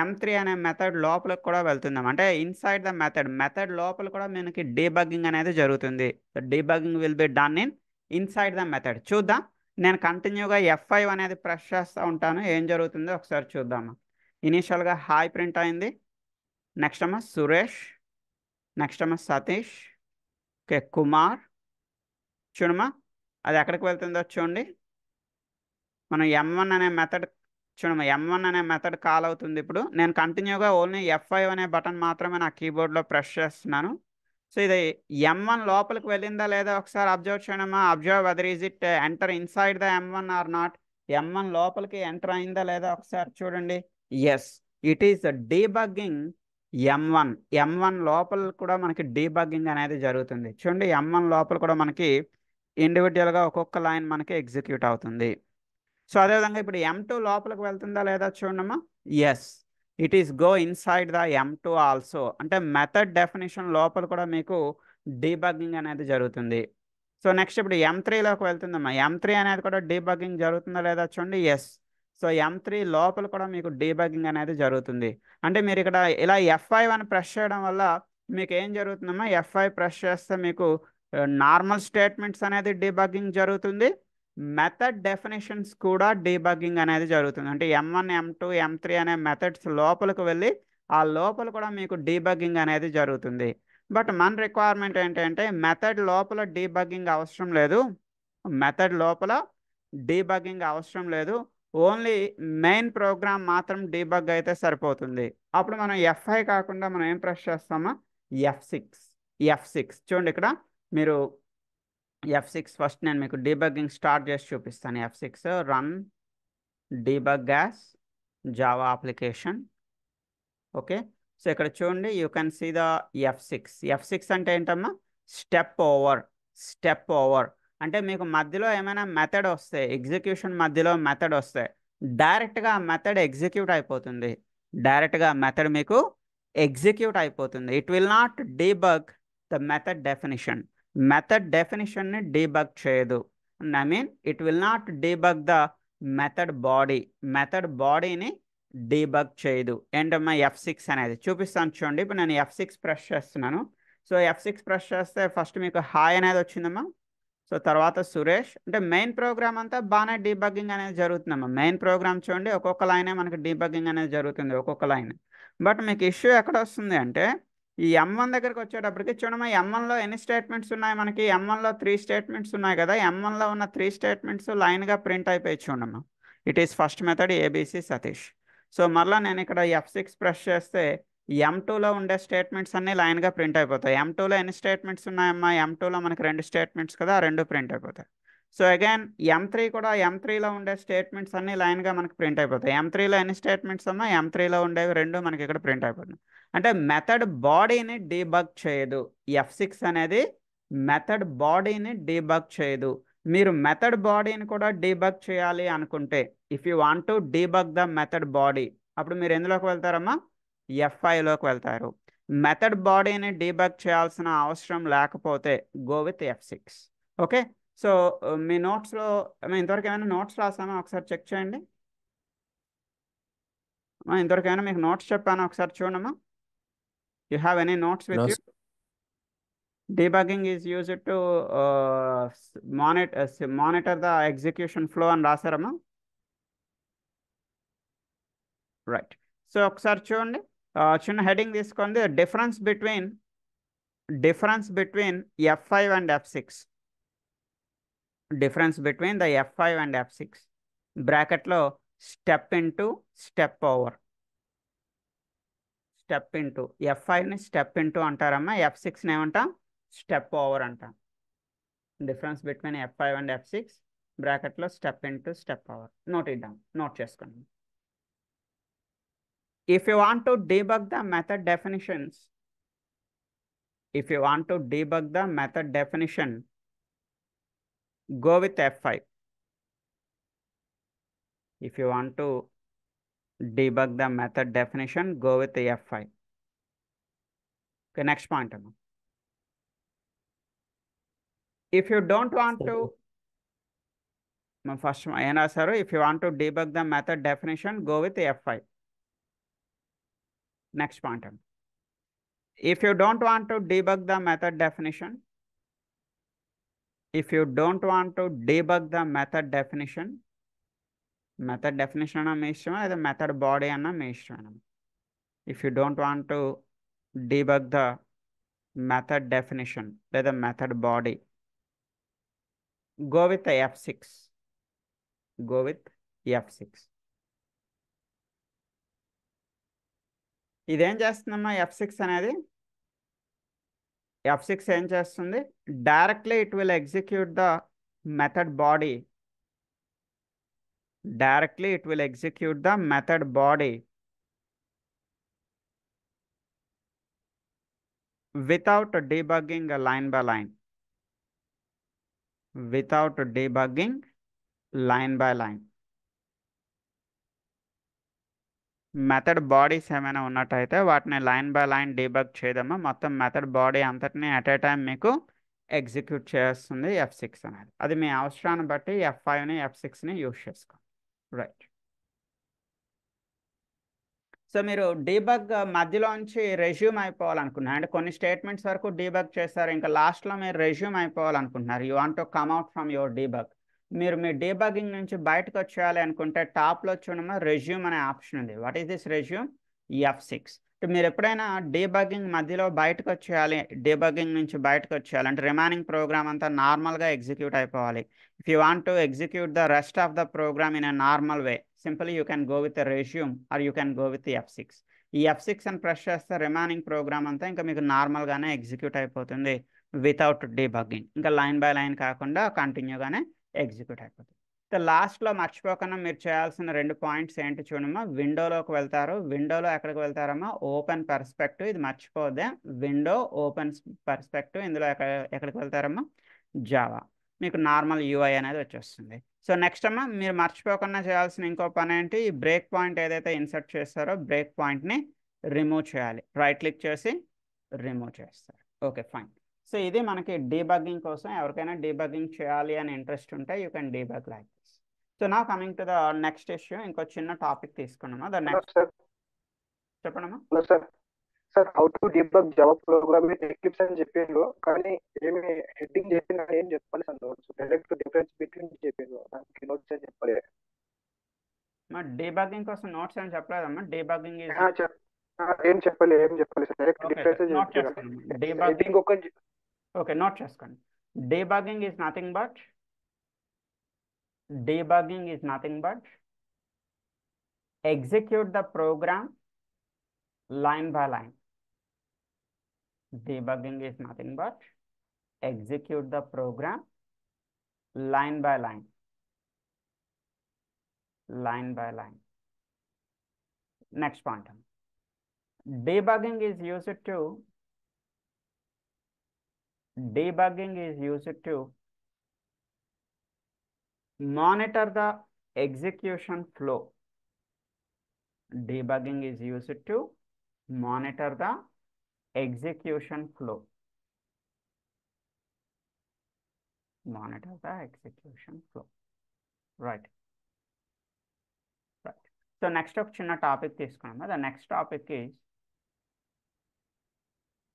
M3 అనే మెథడ్ లోపలికి కూడా వెళ్తుంది. అంటే ఇన్సైడ్ ద మెథడ్ లోపల కూడా మనకి డీబగ్గింగ్ అనేది జరుగుతుంది. Debugging will be done in inside the method. చూద్దాం, నేను కంటిన్యూగా F5 అనేది ప్రెస్ చేస్తూ ఉంటాను, ఏం జరుగుతుందో ఒకసారి చూద్దాము. ఇనీషియల్గా హాయ్ ప్రింట్ అయింది, నెక్స్ట్ ఏమో సురేష్, నెక్స్ట్ ఏమో సతీష్, ఓకే కుమార్. చూడమ్మా అది ఎక్కడికి వెళ్తుందో చూడండి. మనం M1 అనే మెథడ్ చూడమ్మా, M1 అనే మెథడ్ కాల్ అవుతుంది. ఇప్పుడు నేను కంటిన్యూగా ఓన్లీ F5 అనే బటన్ మాత్రమే నా కీబోర్డ్లో ప్రెస్ చేస్తున్నాను. సో ఇది M1 లోపలికి వెళ్ళిందా లేదా ఒకసారి అబ్జర్వ్ చేయడమా. Observe whether is it enter inside the M1 or not. M1 లోపలికి ఎంటర్ అయిందా లేదా ఒకసారి చూడండి. Yes, it is debugging M1 లోపల కూడా మనకి డీబగ్గింగ్ అనేది జరుగుతుంది. చూడండి M1 లోపల కూడా మనకి ఇండివిజువల్గా ఒక్కొక్క లైన్ మనకి ఎగ్జిక్యూట్ అవుతుంది. సో అదేవిధంగా ఇప్పుడు M2 లోపలికి వెళ్తుందా లేదా చూడమ్మా. Yes, it is go inside the M2 also. అంటే మెథడ్ డెఫినేషన్ లోపల కూడా మీకు డీబగ్గింగ్ అనేది జరుగుతుంది. సో నెక్స్ట్ ఇప్పుడు M3లోకి వెళ్తుందమ్మా. M3 అనేది కూడా డీబగ్గింగ్ జరుగుతుందా లేదా చూడండి. ఎస్, సో M3 లోపల కూడా మీకు డీబగ్గింగ్ అనేది జరుగుతుంది. అంటే మీరు ఇక్కడ ఇలా F5 అని ప్రెస్ చేయడం వల్ల మీకు ఏం జరుగుతుందమ్మా, F5 ప్రెస్ చేస్తే మీకు నార్మల్ స్టేట్మెంట్స్ అనేది డీబగ్గింగ్ జరుగుతుంది, మెథడ్ డెఫినేషన్స్ కూడా డీబగ్గింగ్ అనేది జరుగుతుంది. అంటే M1 M2 M3 అనే మెథడ్స్ లోపలికి వెళ్ళి ఆ లోపల కూడా మీకు డీబగ్గింగ్ అనేది జరుగుతుంది. బట్ మన రిక్వైర్మెంట్ ఏంటంటే మెథడ్ లోపల డీబగ్గింగ్ అవసరం లేదు, మెథడ్ లోపల డీబగ్గింగ్ అవసరం లేదు, ఓన్లీ మెయిన్ ప్రోగ్రామ్ మాత్రం డీబగ్ అయితే సరిపోతుంది. అప్పుడు మనం F5 కాకుండా మనం ఏం ప్రెస్ చేస్తామా, F6 చూడండి. ఇక్కడ మీరు F6 ఫస్ట్ నేను మీకు డీబగ్గింగ్ స్టార్ట్ చేసి చూపిస్తాను. F6 run debug as Java application. Okay, so ఇక్కడ చూడండి you can see the F6 అంటే ఏంటమ్మా, స్టెప్ ఓవర్. అంటే మీకు మధ్యలో ఏమైనా మెథడ్ వస్తే, ఎగ్జిక్యూషన్ మధ్యలో మెథడ్ వస్తే డైరెక్ట్గా ఆ మెథడ్ ఎగ్జిక్యూట్ అయిపోతుంది, మీకు ఎగ్జిక్యూట్ అయిపోతుంది. It will not debug the method డెఫినిషన్ని డీబగ్ చేయదు. I mean it will not debug the method బాడీని డీబగ్ చేయదు. ఏంటమ్మా F6 అనేది చూపిస్తాను చూడండి. ఇప్పుడు నేను F6 ప్రెస్ చేస్తున్నాను. సో F6 ప్రెస్ చేస్తే ఫస్ట్ మీకు హాయ్ అనేది వచ్చిందమ్మా. సో తర్వాత సురేష్. అంటే మెయిన్ ప్రోగ్రామ్ అంతా బాగానే డీబగ్గింగ్ అనేది జరుగుతుందమ్మా. మెయిన్ ప్రోగ్రామ్ చూడండి, ఒక్కొక్క లైనే మనకి డీబగ్గింగ్ అనేది జరుగుతుంది, ఒక్కొక్క లైన్. బట్ మీకు ఇష్యూ ఎక్కడ వస్తుంది అంటే ఈ M1 దగ్గరికి వచ్చేటప్పటికి చూడమ్మా, M1లో ఎన్ని స్టేట్మెంట్స్ ఉన్నాయి మనకి, M1లో 3 స్టేట్మెంట్స్ ఉన్నాయి కదా. M1లో ఉన్న 3 స్టేట్మెంట్స్ లైన్గా ప్రింట్ అయిపోయి చూడమ్మా. It is first method ABC Satish. So మరలా నేను ఇక్కడ F6 ప్రెస్ చేస్తే M2లో ఉండే స్టేట్మెంట్స్ అన్ని లైన్గా ప్రింట్ అయిపోతాయి. M2లో ఎన్ని స్టేట్మెంట్స్ ఉన్నాయమ్మా, M2లో మనకి 2 స్టేట్మెంట్స్ కదా, ఆ 2 ప్రింట్ అయిపోతాయి. సో అగైన్ M3లో ఉండే స్టేట్మెంట్స్ అన్ని లైన్గా మనకి ప్రింట్ అయిపోతాయి. M3లో ఎన్ని స్టేట్మెంట్స్ అమ్మా, M3లో ఉండేవి 2 మనకి ఇక్కడ ప్రింట్ అయిపోతాయి. అంటే మెథడ్ బాడీని డీబగ్ చేయదు. F6 అనేది మెథడ్ బాడీని డీబగ్ చేయదు. మీరు మెథడ్ బాడీని కూడా డీబగ్ చేయాలి అనుకుంటే, if you want to debug the method body, అప్పుడు మీరు ఎందులోకి వెళ్తారమ్మా, F5లోకి వెళ్తారు. మెథడ్ బాడీని డీబగ్ చేయాల్సిన అవసరం లేకపోతే go with F6. Okay, so మీ నోట్స్లో ఇంతవరకు ఏమైనా నోట్స్ రాసామా ఒకసారి చెక్ చేయండి. ఇంతవరకు ఏమైనా మీకు నోట్స్ చెప్పాను ఒకసారి చూడమ్మా. You have any notes with you? Debugging is used to monitor the execution flow and రాసారమ్మా. రైట్, సో ఒకసారి చూడండి, చిన్న హెడింగ్ తీసుకోండి, difference between F5 and F6. Difference between the F5 and F6 బ్రాకెట్లో స్టెప్ ఇంటూ స్టెప్ ఓవర్. F5ని step into అంటారమ్మా, F6ని ఏమంటాం, స్టెప్ ఓవర్ అంటాం. Difference between F5 and F6 బ్రాకెట్లో step into step over. Note చేసుకోండి. If you want to debug the method definitions, go with F5. If you want to debug the method definition, go with the F5. Okay, next point. If you don't want to, first if you want to debug the method definition, go with the F5. Next point. If you don't want to debug the method definition, if you don't want to debug the method definition అన్న మీ ఇష్టం, లేదా method body అన్న మీ ఇష్టం. If you don't want to debug the method definition లేదా method body, go with the F6. Go with F6. ఇదేం చేస్తుందమ్మా F6 అనేది? F6 ఏం చేస్తుంది? Directly it will execute the method body. Directly it will execute the method body without debugging line by line. Without debugging line by line. Method bodies ఏమైనా ఉన్నట్టయితే వాటిని line by line debug చేయదమ్మా. మొత్తం method body అంతటిని at a time మీకు execute చేస్తుంది F6 అనేది. అది మీ అవసరాన్ని బట్టి F5ని F6ని యూజ్ చేసుకోండి. రైట్. సో మీరు డీబగ్ మధ్యలోంచి రెజ్యూమ్ అయిపోవాలనుకున్నారు, అంటే కొన్ని స్టేట్మెంట్స్ వరకు డీబగ్ చేస్తారు, ఇంకా లాస్ట్లో మీరు రెజ్యూమ్ అయిపోవాలనుకుంటున్నారు. You want to come out from your debug. మీరు మీ డీబగింగ్ నుంచి బయటకు వచ్చేయాలి అనుకుంటే టాప్లో చూడమా రెజ్యూమ్ అనే ఆప్షన్ ఉంది. What is this resume? F6. మీరు ఎప్పుడైనా డీబగింగ్ మధ్యలో బయటకు వచ్చేయాలి, డీబగింగ్ నుంచి బయటకు వచ్చేయాలి అంటే రిమైనింగ్ ప్రోగ్రామ్ అంతా నార్మల్గా ఎగ్జిక్యూట్ అయిపోవాలి. If you want to execute the rest of the program in a normal way, simply you can go with resume or you can go with F6. ఈ F6 అని press చేస్తే remaining programme అంతా ఇంకా మీకు నార్మల్గానే execute అయిపోతుంది without debugging. ఇంకా line by line కాకుండా కంటిన్యూగానే ఎగ్జిక్యూట్ అయిపోతుంది. లాస్ట్లో మర్చిపోకుండా మీరు చేయాల్సిన 2 పాయింట్స్ ఏంటి చూడమ్మా. విండోలోకి వెళ్తారు. విండోలో ఎక్కడికి వెళ్తారమ్మా? Open perspective. ఇది మర్చిపోద్దే, విండో ఓపెన్ పర్స్పెక్టివ్. ఇందులో ఎక్కడికి వెళ్తారమ్మా? జావా. మీకు నార్మల్ UI అనేది వచ్చేస్తుంది. సో నెక్స్ట్ అమ్మా మీరు మర్చిపోకుండా చేయాల్సిన ఇంకో పని ఏంటి? ఈ బ్రేక్ పాయింట్ ఏదైతే ఇన్సర్ట్ చేస్తారో బ్రేక్ పాయింట్ని రిమూవ్ చేయాలి. రైట్ క్లిక్ చేసి రిమూవ్ చేస్తారు. Okay, fine. సో ఇది మనకి డీబగ్గింగ్ కోసం. ఎవరికైనా డీబగ్గింగ్ చేయాలి అని ఇంట్రెస్ట్ ఉంటే you can debug like this. So నా coming to the next issue. ఇంకో చిన్న టాపిక్ తీసుకున్నామా. ద నెక్స్ట్ చెప్పండమ్మా. Sir how to debug Java programming Eclipse అని చెప్పిండ్రు, కానీ ఏమి హెడ్డింగ్ చెప్పింది ఏం చెప్పాలి sir? Notes direct difference between చెప్పిండ్రు, దానికి నోట్స్ అని చెప్పలే. డీబగ్గింగ్ కోసం నోట్స్ అని చెప్పలేదమ్మా. డీబగ్గింగ్ ఏం చెప్పాలి sir? Direct difference debugging. Okay, note చేసుకోండి. Debugging is nothing but execute the program line by line. Debugging is nothing but execute the program line by line. Line by line. Next point. Debugging is used to monitor the execution flow. Debugging is used to monitor the execution flow. Monitor the execution flow. Right. So next ఒక చిన్న topic తీసుకున్నాము. The next topic is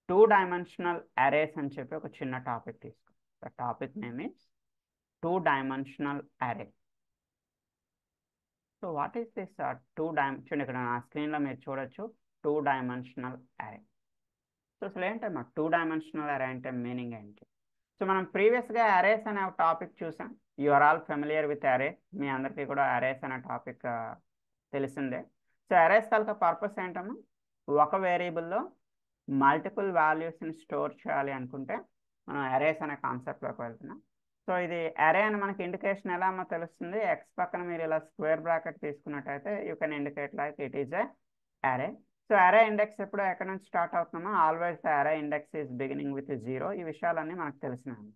2-dimensional arrays అని చెప్పి ఒక చిన్న topic తీసుకున్నాం. The topic name is 2-dimensional array. So what is this 2-dimensional? ఇక్కడ నా స్క్రీన్లో మీరు చూడొచ్చు 2-dimensional array. సో అసలు ఏంటమ్మా 2-dimensional array అంటే మీనింగ్ ఏంటి? సో మనం ప్రీవియస్గా అరేస్ అనే ఒక టాపిక్ చూసాం. You are all familiar with array. మీ అందరికీ కూడా అరేస్ అనే టాపిక్ తెలిసిందే. సో అరేస్ కనుక పర్పస్ ఏంటమ్మా? ఒక వేరియబుల్లో మల్టిపుల్ వాల్యూస్ని స్టోర్ చేయాలి అనుకుంటే మనం అరేస్ అనే కాన్సెప్ట్లోకి వెళ్తున్నాం. సో ఇది అరే అని మనకి ఇండికేషన్ ఎలా అమ్మా తెలుస్తుంది? ఎక్స్ పక్కన మీరు ఇలా స్క్వేర్ బ్రాకెట్ తీసుకున్నట్టయితే you can indicate like it is a అరే. సో అరే ఇండెక్స్ ఎప్పుడు ఎక్కడ నుంచి స్టార్ట్ అవుతున్నామో ఆల్వేస్ ద అరే ఇండెక్స్ ఈజ్ బిగినింగ్ విత్ 0. ఈ విషయాలన్నీ మనకు తెలిసినాయి.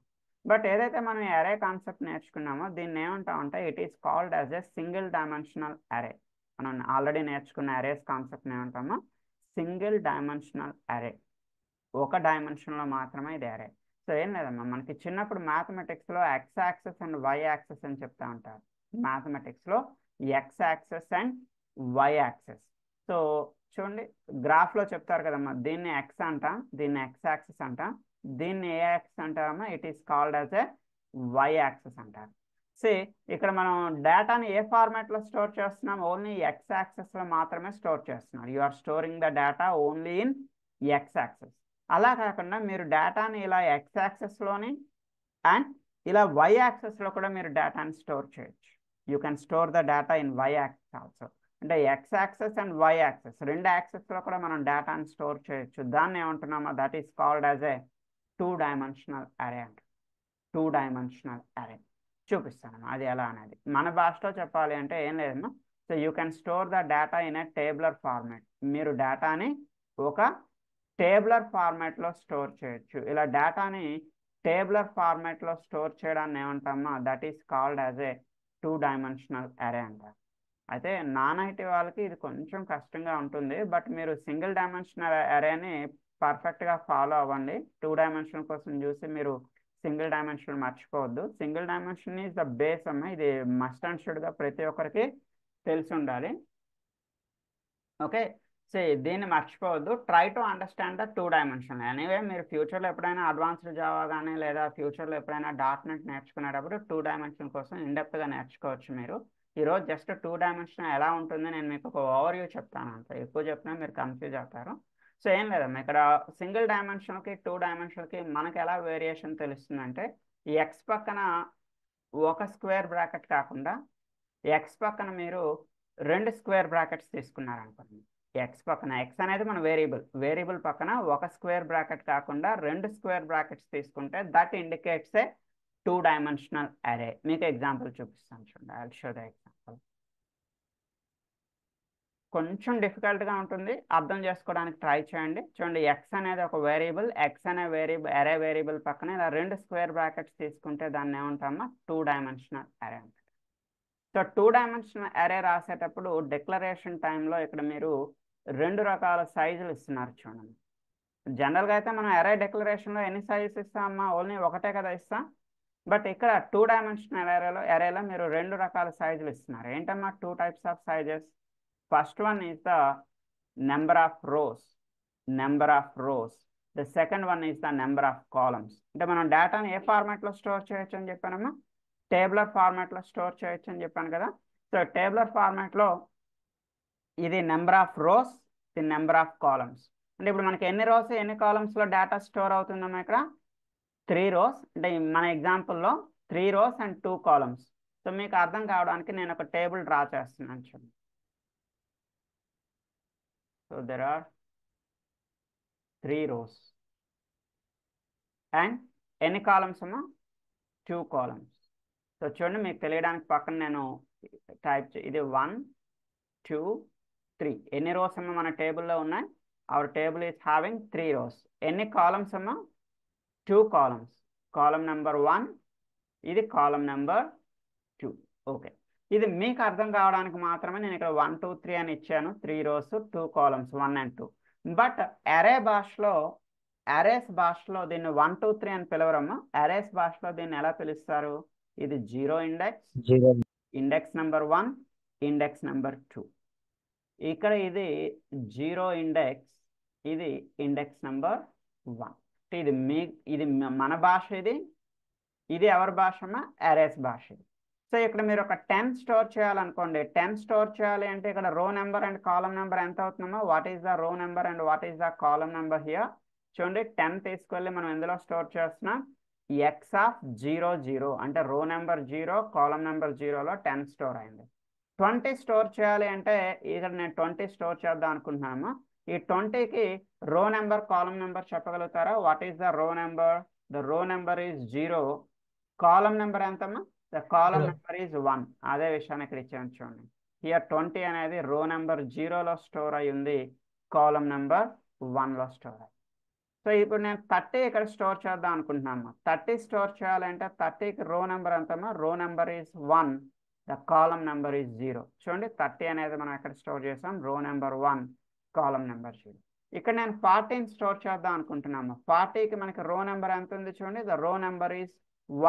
బట్ ఏదైతే మనం అరే కాన్సెప్ట్ నేర్చుకున్నామో దీన్ని ఏమంటామంటే it is called as a single dimensional అరే. మనం ఆల్రెడీ నేర్చుకున్న అరేస్ కాన్సెప్ట్ని ఏమంటామో సింగిల్ డైమెన్షనల్ అరే, ఒక డైమెన్షన్లో మాత్రమే ఇది అరే. సో ఏం లేదమ్మా, మనకి చిన్నప్పుడు మ్యాథమెటిక్స్లో X axis and Y axis అని చెప్తా ఉంటారు. మ్యాథమెటిక్స్లో X axis and Y axis. So చూడండి, గ్రాఫ్లో చెప్తారు కదమ్మా, దీన్ని ఎక్స్ అంటాం, దీన్ని ఎక్స్ యాక్సెస్ అంటాం, దీన్ని ఏ యాక్సెస్ అంటారమ్మా, it is called as a Y axis అంటారు. సి ఇక్కడ మనం డేటాని ఏ ఫార్మాట్లో స్టోర్ చేస్తున్నాం, ఓన్లీ ఎక్స్ యాక్సెస్లో మాత్రమే స్టోర్ చేస్తున్నారు. You are storing the data only in X axis. అలా కాకుండా మీరు డేటాని ఇలా ఎక్స్ యాక్సెస్లోని అండ్ ఇలా వై యాక్సెస్లో కూడా మీరు డేటాని స్టోర్ చేయొచ్చు. You can store the data in Y axis also. అంటే X axis and Y axis రెండు యాక్సెస్లో కూడా మనం డేటాని స్టోర్ చేయొచ్చు. దాన్ని ఏమంటున్నామో that is called as a 2-dimensional array అంట. 2-dimensional అరే చూపిస్తాను అది ఎలా అనేది. మన భాషలో చెప్పాలి అంటే ఏం లేదమ్మా, so you can store the data in a tabular format. మీరు డేటాని ఒక టేబులర్ ఫార్మాట్లో స్టోర్ చేయొచ్చు. ఇలా డేటాని టేబులర్ ఫార్మాట్లో స్టోర్ చేయడాన్ని ఏమంటామా, that is called as a 2-dimensional array అంటారు. అయితే నాన్ ఐటీ వాళ్ళకి ఇది కొంచెం కష్టంగా ఉంటుంది, బట్ మీరు సింగిల్ డైమెన్షనల్ అరేని పర్ఫెక్ట్గా ఫాలో అవ్వండి. 2-dimensional కోసం చూసి మీరు సింగిల్ డైమెన్షన్ మర్చిపోవద్దు. Single dimension is the base అమ్మా, ఇది మస్ట్ అండ్ షుడ్గా ప్రతి ఒక్కరికి తెలిసి ఉండాలి. ఓకే, సో దీన్ని మర్చిపోవద్దు. Try to understand the 2-dimensional. Anyway మీరు ఫ్యూచర్లో ఎప్పుడైనా అడ్వాన్స్డ్ జావా కానీ లేదా ఫ్యూచర్లో ఎప్పుడైనా .NET నేర్చుకునేటప్పుడు 2-dimensional కోసం ఇన్డెప్త్గా నేర్చుకోవచ్చు. మీరు ఈరోజు జస్ట్ 2-dimensional ఎలా ఉంటుంది నేను మీకు ఒక ఓవర్వ్యూ చెప్తాను, అంత ఎక్కువ చెప్పినా మీరు కన్ఫ్యూజ్ అవుతారు. సో ఏం లేదమ్మా, ఇక్కడ సింగిల్ డైమెన్షన్కి 2-dimensionalకి మనకి ఎలా వేరియేషన్ తెలుస్తుందంటే, ఈ ఎక్స్ పక్కన ఒక స్క్వేర్ బ్రాకెట్ కాకుండా ఎక్స్ పక్కన మీరు 2 స్క్వేర్ బ్రాకెట్స్ తీసుకున్నారనుకోండి. ఎక్స్ పక్కన, ఎక్స్ అనేది మన వేరియబుల్ పక్కన ఒక స్క్వేర్ బ్రాకెట్ కాకుండా 2 స్క్వేర్ బ్రాకెట్స్ తీసుకుంటే దట్ ఇండికేట్స్ ఏ 2-dimensional అరే. మీకు ఎగ్జాంపుల్ చూపిస్తాను చూడండి. I will show the example. కొంచెం డిఫికల్ట్గా ఉంటుంది, అర్థం చేసుకోవడానికి ట్రై చేయండి. చూడండి, ఎక్స్ అనేది ఒక వేరియబుల్, ఎక్స్ అనే అరే వేరియబుల్ పక్కన ఇలా 2 స్క్వేర్ బ్రాకెట్స్ తీసుకుంటే దాన్ని ఏమంటామా, 2-dimensional అరే అంటారు. సో 2-dimensional అరే రాసేటప్పుడు డిక్లరేషన్ టైంలో ఇక్కడ మీరు 2 రకాల సైజులు ఇస్తున్నారు చూడండి. జనరల్గా అయితే మనం అరే డిక్లరేషన్లో ఎన్ని సైజెస్ ఇస్తామమ్మా, ఓన్లీ ఒకటే కదా ఇస్తాం. బట్ ఇక్కడ 2-dimensional అరేలో మీరు 2 రకాల సైజులు ఇస్తున్నారు. ఏంటమ్మా 2 types of sizes? First one is the number of rose. The second one is the number of columns. అంటే మనం డేటాని ఏ ఫార్మాట్లో స్టోర్ చేయొచ్చు అని చెప్పానమ్మా, టేబులర్ ఫార్మాట్లో స్టోర్ చేయొచ్చు అని చెప్పాను కదా. సో టేబులర్ ఫార్మాట్లో ఇది నెంబర్ ఆఫ్ రోస్, ఇది నెంబర్ ఆఫ్ కాలమ్స్. అంటే ఇప్పుడు మనకి ఎన్ని రోస్ ఎన్ని కాలమ్స్లో డేటా స్టోర్ అవుతుందమ్మా, ఇక్కడ 3 rows. అంటే మన ఎగ్జాంపుల్లో 3 rows and 2 columns. సో మీకు అర్థం కావడానికి నేను ఒక టేబుల్ డ్రా చేస్తున్నాను చూడండి. So there are 3 rows and ఎన్ని కాలమ్స్ అమ్మా, 2 columns. సో చూడండి, మీకు తెలియడానికి పక్కన నేను ఇది 1 2 3. ఎన్ని రోస్ అమ్మా మన టేబుల్లో ఉన్నాయి? Our table is having 3 rows. ఎన్ని కాలమ్స్ అమ్మా? 2 columns. కాలమ్ నెంబర్ 1, ఇది కాలమ్ నెంబర్ 2. ఓకే, ఇది మీకు అర్థం కావడానికి మాత్రమే నేను ఇక్కడ 1 2 3 అని ఇచ్చాను. 3 rows 2 columns 1 and 2. But arrays భాషలో దీన్ని 1 2 3 అని పిలవరమ్మా. అరేస్ భాషలో దీన్ని ఎలా పిలుస్తారు? ఇది 0 index, index number 1, index number 2. ఇక్కడ ఇది 0 ఇండెక్స్, ఇది ఇండెక్స్ నెంబర్ 1. ఇది మన భాష, ఇది ఎవరి భాష అమ్మా, అరేస్ భాష. సో ఇక్కడ మీరు ఒక 10 స్టోర్ చేయాలనుకోండి. 10 స్టోర్ చేయాలి అంటే ఇక్కడ రో నెంబర్ అండ్ కాలమ్ నెంబర్ ఎంత అవుతుందమ్మా, what is the row number and what is the column number here? చూడండి, 10 తీసుకెళ్ళి మనం ఎందులో స్టోర్ చేస్తున్నాం, ఎక్స్ ఆఫ్ 0 0. అంటే రో నెంబర్ 0, కాలమ్ నెంబర్ 0లో 10 స్టోర్ అయింది. 20 స్టోర్ చేయాలి అంటే ఇక్కడ నేను 20 స్టోర్ చేద్దాం అనుకుంటున్నాను. ఈ 20కి రో నెంబర్ కాలమ్ నెంబర్ చెప్పగలుగుతారా? What is the row number? The row number is 0. Column number ఎంతమ్మా? The column number is 1. అదే విషయాన్ని ఇక్కడ ఇచ్చాను చూడండి. హియర్ 20 అనేది రో నెంబర్ 0లో స్టోర్ అయి ఉంది, కాలమ్ నెంబర్ 1లో స్టోర్ అయ్యి. సో ఇప్పుడు నేను 30 ఇక్కడ స్టోర్ చేద్దాం అనుకుంటున్నాను. 30 స్టోర్ చేయాలంటే 30కి రో నెంబర్ ఎంతమ్మా? రో number is 1, the column number is 0. చూడండి 30 అనేది మనం ఎక్కడ స్టోర్ చేసాం, రో నెంబర్ 1 కాలమ్ నెంబర్ 0. ఇక్కడ నేను 40ని స్టోర్ చేద్దాం అనుకుంటున్నాము. 40కి మనకి రో నెంబర్ ఎంత ఉంది చూడండి, the row number is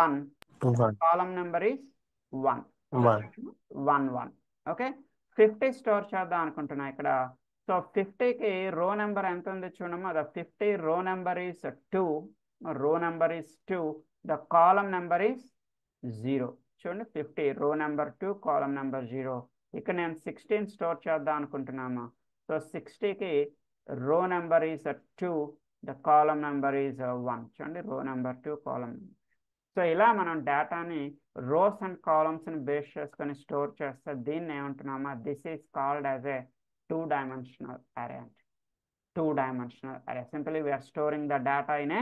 1, column number is 1 1 1. Okay, 50 store చేద్దాం అనుకుంటున్నా ఇక్కడ. సో 50కి రో నెంబర్ ఎంత ఉంది చూడమ్మా, ద 50 రో నెంబర్ ఈజ్ 2, రో number is 2, the column number is 0. చూడండి 50 రో నెంబర్ 2 కాలమ్ నెంబర్ 0. ఇక్కడ నేను 16 స్టోర్ చేద్దాం అనుకుంటున్నాము. సో 60కి row number is 2, the column number is 1. చూడండి రో నెంబర్ 2 కాలమ్. సో ఇలా మనం డేటాని రోస్ అండ్ కాలమ్స్ని బేస్ చేసుకొని స్టోర్ చేస్తే దీన్ని ఏమంటున్నామా, this is called as a 2-dimensional array. 2-dimensional array. Simply we are storing the data in a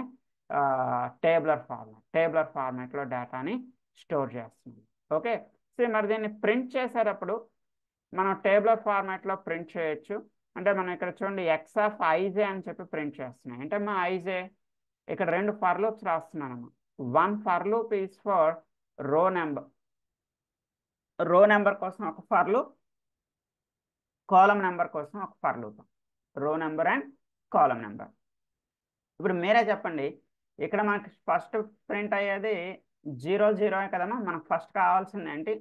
tabular format. Tabular format లో డేటాని స్టోర్ చేస్తున్నాం. ఓకే, సో మరి దీన్ని ప్రింట్ చేసేటప్పుడు మనం టేబులర్ ఫార్మాట్లో ప్రింట్ చేయొచ్చు. అంటే మనం ఇక్కడ చూడండి ఎక్స్ ఆఫ్ ఐజే అని చెప్పి ప్రింట్ చేస్తున్నాం. అంటే మా ఐజే ఇక్కడ 2 ఫర్ లూప్స్ రాస్తున్నానమ్మా. 1 for loop is for row number, row number కోసం ఒక ఫర్ లూప్, కాలమ్ నెంబర్ కోసం ఒక for loop. Row number and column number. ఇప్పుడు మీరే చెప్పండి, ఇక్కడ మనకి ఫస్ట్ ప్రింట్ అయ్యేది 0 0 కదమ్మా. మనకు ఫస్ట్ కావాల్సింది ఏంటి,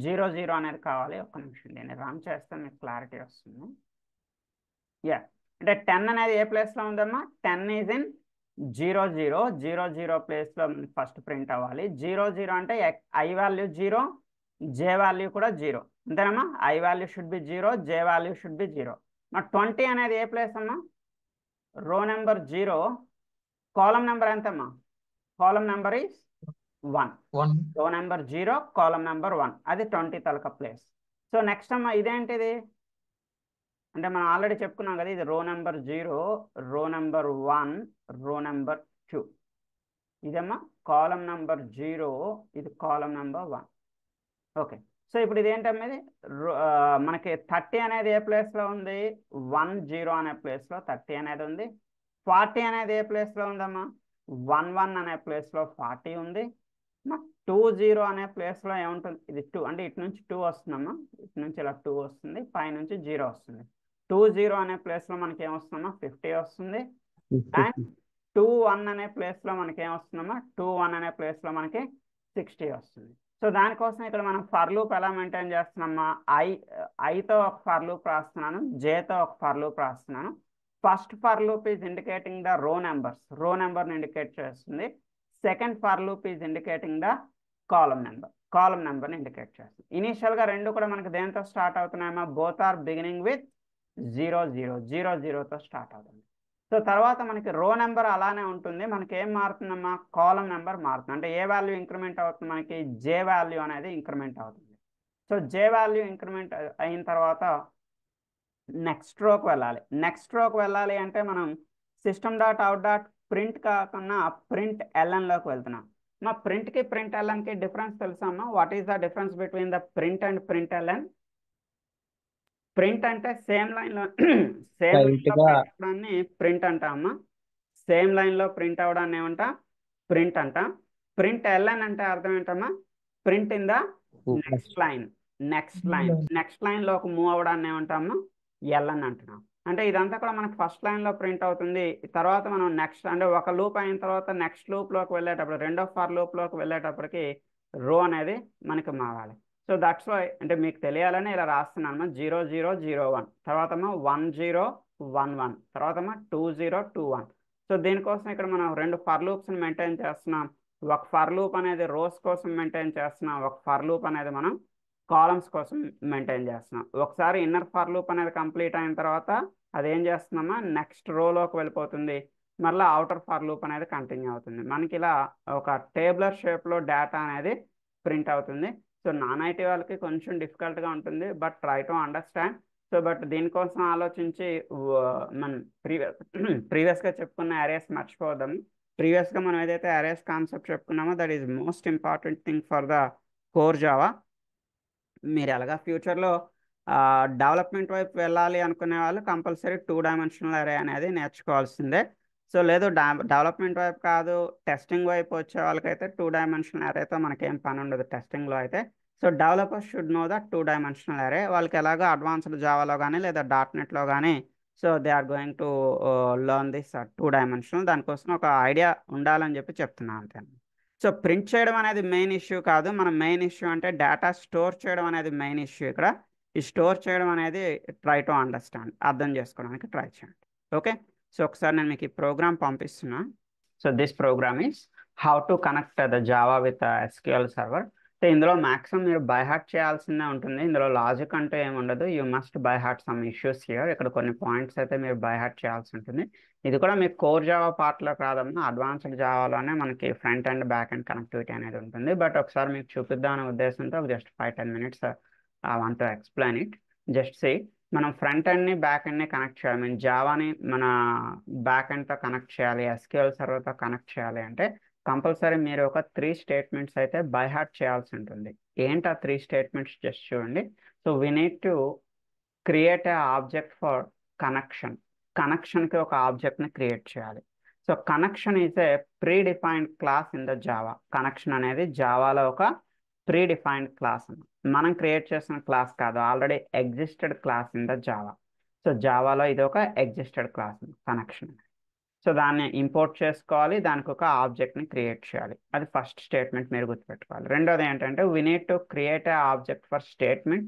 0 0 అనేది కావాలి. ఒక్క నిమిషం దీన్ని రన్ చేస్తే మీకు క్లారిటీ వస్తుంది. అంటే 10 అనేది ఏ ప్లేస్లో ఉందమ్మా, 10 ఈజ్ ఇన్ 0 0 0 0 ప్లేస్లో ఫస్ట్ ప్రింట్ అవ్వాలి. 0 0 అంటే ఐ వాల్యూ 0, జే వాల్యూ కూడా 0, అంతేనమ్మా. I value should be 0, J value should be 0. మరి 20 అనేది ఏ ప్లేస్ అమ్మా, రో నెంబర్ 0, కాలమ్ నెంబర్ ఎంతమ్మా, column number is 1, row number 0, column number 1, అది 20 తలక ప్లేస్. సో నెక్స్ట్ అమ్మా ఇదేంటిది అంటే మనం ఆల్రెడీ చెప్పుకున్నాం కదా, ఇది రో నెంబర్ 0, రో నెంబర్ 1, రో నెంబర్ 2. ఇదమ్మా కాలమ్ నెంబర్ 0, ఇది కాలమ్ నెంబర్ 1. ఓకే, సో ఇప్పుడు ఇదేంటమ్మా, ఇది మనకి 30 అనేది ఏ ప్లేస్లో ఉంది, 1 0 అనే ప్లేస్లో 30 అనేది ఉంది. 40 అనేది ఏ ప్లేస్లో ఉందమ్మా, 1 1 అనే ప్లేస్లో 40 ఉంది. 2 0 అనే ప్లేస్లో ఏముంటుంది, ఇది 2, అంటే ఇటు నుంచి 2 వస్తుందమ్మా, ఇటు నుంచి ఇలా 2 వస్తుంది, పై నుంచి 0 వస్తుంది. 2 0 అనే ప్లేస్లో మనకి ఏమొస్తుందమ్మా, 50 వస్తుంది. అండ్ 2 1 అనే ప్లేస్లో మనకి ఏమొస్తుందమ్మా, 2 1 అనే ప్లేస్లో మనకి 60 వస్తుంది. సో దానికోసం ఇక్కడ మనం ఫర్ లూప్ ఎలా మెయింటైన్ చేస్తున్నామా, ఐతో ఒక ఫర్ లూప్ రాస్తున్నాను, జేతో ఒక ఫర్ లూప్ రాస్తున్నాను. First for loop is indicating the row numbers, row నెంబర్ని ఇండికేట్ చేస్తుంది. Second for loop is indicating the column number, column నెంబర్ని ఇండికేట్ చేస్తుంది. ఇనీషియల్గా రెండు కూడా మనకి దేంతో స్టార్ట్ అవుతున్నాయమ్మా, బోత్ ఆర్ బిగినింగ్ విత్ 0 0 0 0తో స్టార్ట్ అవుతుంది. సో తర్వాత మనకి రో నెంబర్ అలానే ఉంటుంది, మనకి ఏం మారుతుందమ్మా, కాలమ్ నెంబర్ మారుతుంది. అంటే ఏ వాల్యూ ఇంక్రిమెంట్ అవుతుంది, మనకి జే వాల్యూ అనేది ఇంక్రిమెంట్ అవుతుంది. సో జే వాల్యూ ఇంక్రిమెంట్ అయిన తర్వాత నెక్స్ట్ రోకి వెళ్ళాలి. నెక్స్ట్ రోకి వెళ్ళాలి అంటే మనం system.out ప్రింట్ కాకుండా ప్రింట్ ఎల్ఎన్లోకి వెళ్తున్నాం. మా ప్రింట్కి ప్రింట్ ఎల్ఎన్కి డిఫరెన్స్ తెలుసమ్మా, what is the difference between the print and print LN? Print అంటే సేమ్ లైన్లో ప్రింట్ అంటామా, సేమ్ లైన్లో ప్రింట్ అవడాన్ని ఏమంటా, ప్రింట్ అంట. ప్రింట్ ఎల్ఎన్ అంటే అర్థం ఏంటమ్మా, print in the next line, next లైన్లోకి మూవ్ అవడాన్ని ఏమంటామా, ఎల్ఎన్ అంటున్నాం. అంటే ఇదంతా కూడా మనకు ఫస్ట్ లైన్లో ప్రింట్ అవుతుంది. తర్వాత మనం నెక్స్ట్ అంటే ఒక లూప్ అయిన తర్వాత నెక్స్ట్ లూప్లోకి వెళ్ళేటప్పుడు, రెండో ఫర్ లూప్లోకి వెళ్ళేటప్పటికి రో అనేది మనకి మారాలి. సో దట్స్ వై అంటే మీకు తెలియాలని ఇలా రాస్తున్నాను, 0 0 0 1, తర్వాత 1 0 1 1, తర్వాత 2 0 2 1. సో దీనికోసం ఇక్కడ మనం 2 ఫర్ లూప్స్ని మెయింటైన్ చేస్తున్నాం. ఒక ఫర్ లూప్ అనేది రోస్ కోసం మెయింటైన్ చేస్తున్నాం, ఒక ఫర్ లూప్ అనేది మనం కాలమ్స్ కోసం మెయింటైన్ చేస్తున్నాం. ఒకసారి ఇన్నర్ ఫర్ లూప్ అనేది కంప్లీట్ అయిన తర్వాత అది ఏం చేస్తున్నామా, నెక్స్ట్ రోలోకి వెళ్ళిపోతుంది, మళ్ళీ అవుటర్ ఫర్ లూప్ అనేది కంటిన్యూ అవుతుంది. మనకి ఇలా ఒక టేబులర్ షేప్లో డేటా అనేది ప్రింట్ అవుతుంది. సో నాన్ ఐటీ వాళ్ళకి కొంచెం డిఫికల్ట్గా ఉంటుంది, but try to understand. So but దీనికోసం ఆలోచించి మనం ప్రీవియస్గా చెప్పుకున్న అరేస్ మర్చిపోదాము. ప్రీవియస్గా మనం ఏదైతే అరేస్ కాన్సెప్ట్ చెప్పుకున్నామో that is most important thing for the core Java. మీరు ఎలాగా ఫ్యూచర్లో డెవలప్మెంట్ వైపు వెళ్ళాలి అనుకునే వాళ్ళు కంపల్సరీ 2-dimensional అరే అనేది నేర్చుకోవాల్సిందే. సో లేదు డెవలప్మెంట్ వైపు కాదు, టెస్టింగ్ వైపు వచ్చే వాళ్ళకైతే 2-dimensional అరేతో మనకేం పని ఉండదు టెస్టింగ్లో అయితే. So developers should know the 2 dimensional array. వాళ్ళకి ఎలాగో అడ్వాన్స్డ్ జావాలో కానీ లేదా .NETలో కానీ so they are going to learn this 2 dimensional. దానికోసం ఒక ఐడియా ఉండాలని చెప్పి చెప్తున్నాను అంతే. సో ప్రింట్ చేయడం అనేది మెయిన్ ఇష్యూ కాదు. మన మెయిన్ ఇష్యూ అంటే డేటా స్టోర్ చేయడం అనేది మెయిన్ ఇష్యూ ఇక్కడ. ఈ స్టోర్ చేయడం అనేది ట్రై టు అండర్స్టాండ్, అర్థం చేసుకోవడానికి ట్రై చేయండి. ఓకే, సో ఒకసారి నేను మీకు ఈ ప్రోగ్రామ్ పంపిస్తున్నా. So this program is how to connect the Java with SQL server. So ఇందులో మ్యాక్సిమం మీరు బై హార్ట్ చేయాల్సిందే ఉంటుంది. ఇందులో లాజిక్ అంటే ఏముండదు. You must by heart some issues here. ఇక్కడ కొన్ని పాయింట్స్ అయితే మీరు బై హార్ట్ చేయాల్సి ఉంటుంది. ఇది కూడా మీకు కోర్ జావా పార్ట్లోకి రాదమ్మా. అడ్వాన్స్డ్ జావాలోనే మనకి front and back and connectivity అనేది ఉంటుంది. బట్ ఒకసారి మీకు చూపిద్దామనే ఉద్దేశంతో ఒక just 5-10 minutes I want to explain it. Just see, మనం ఫ్రంట్ ఎండ్ని బ్యాక్ ఎండ్ని కనెక్ట్ చేయాలి. మేము జావాని మన బ్యాక్ ఎండ్తో కనెక్ట్ చేయాలి, SQL సర్వర్తో కనెక్ట్ చేయాలి అంటే కంపల్సరీ మీరు ఒక 3 స్టేట్మెంట్స్ అయితే బై హార్ట్ చేయాల్సి ఉంటుంది. ఏంటి ఆ 3 స్టేట్మెంట్స్ జస్ట్ చూడండి. So we need to create a object for connection. కనెక్షన్కి ఒక ఆబ్జెక్ట్ని క్రియేట్ చేయాలి. So connection is a predefined class in the Java. Connection అనేది జావాలో ఒక ప్రీ డిఫైన్డ్ క్లాస్. మనం క్రియేట్ చేసిన క్లాస్ కాదు, already existed class in the Java. So జావాలో ఇది ఒక ఎగ్జిస్టెడ్ క్లాస్ కనెక్షన్. సో దాన్ని ఇంపోర్ట్ చేసుకోవాలి, దానికి ఒక ఆబ్జెక్ట్ని క్రియేట్ చేయాలి. అది ఫస్ట్ స్టేట్మెంట్ మీరు గుర్తుపెట్టుకోవాలి. రెండోది ఏంటంటే we need to create a object for statement.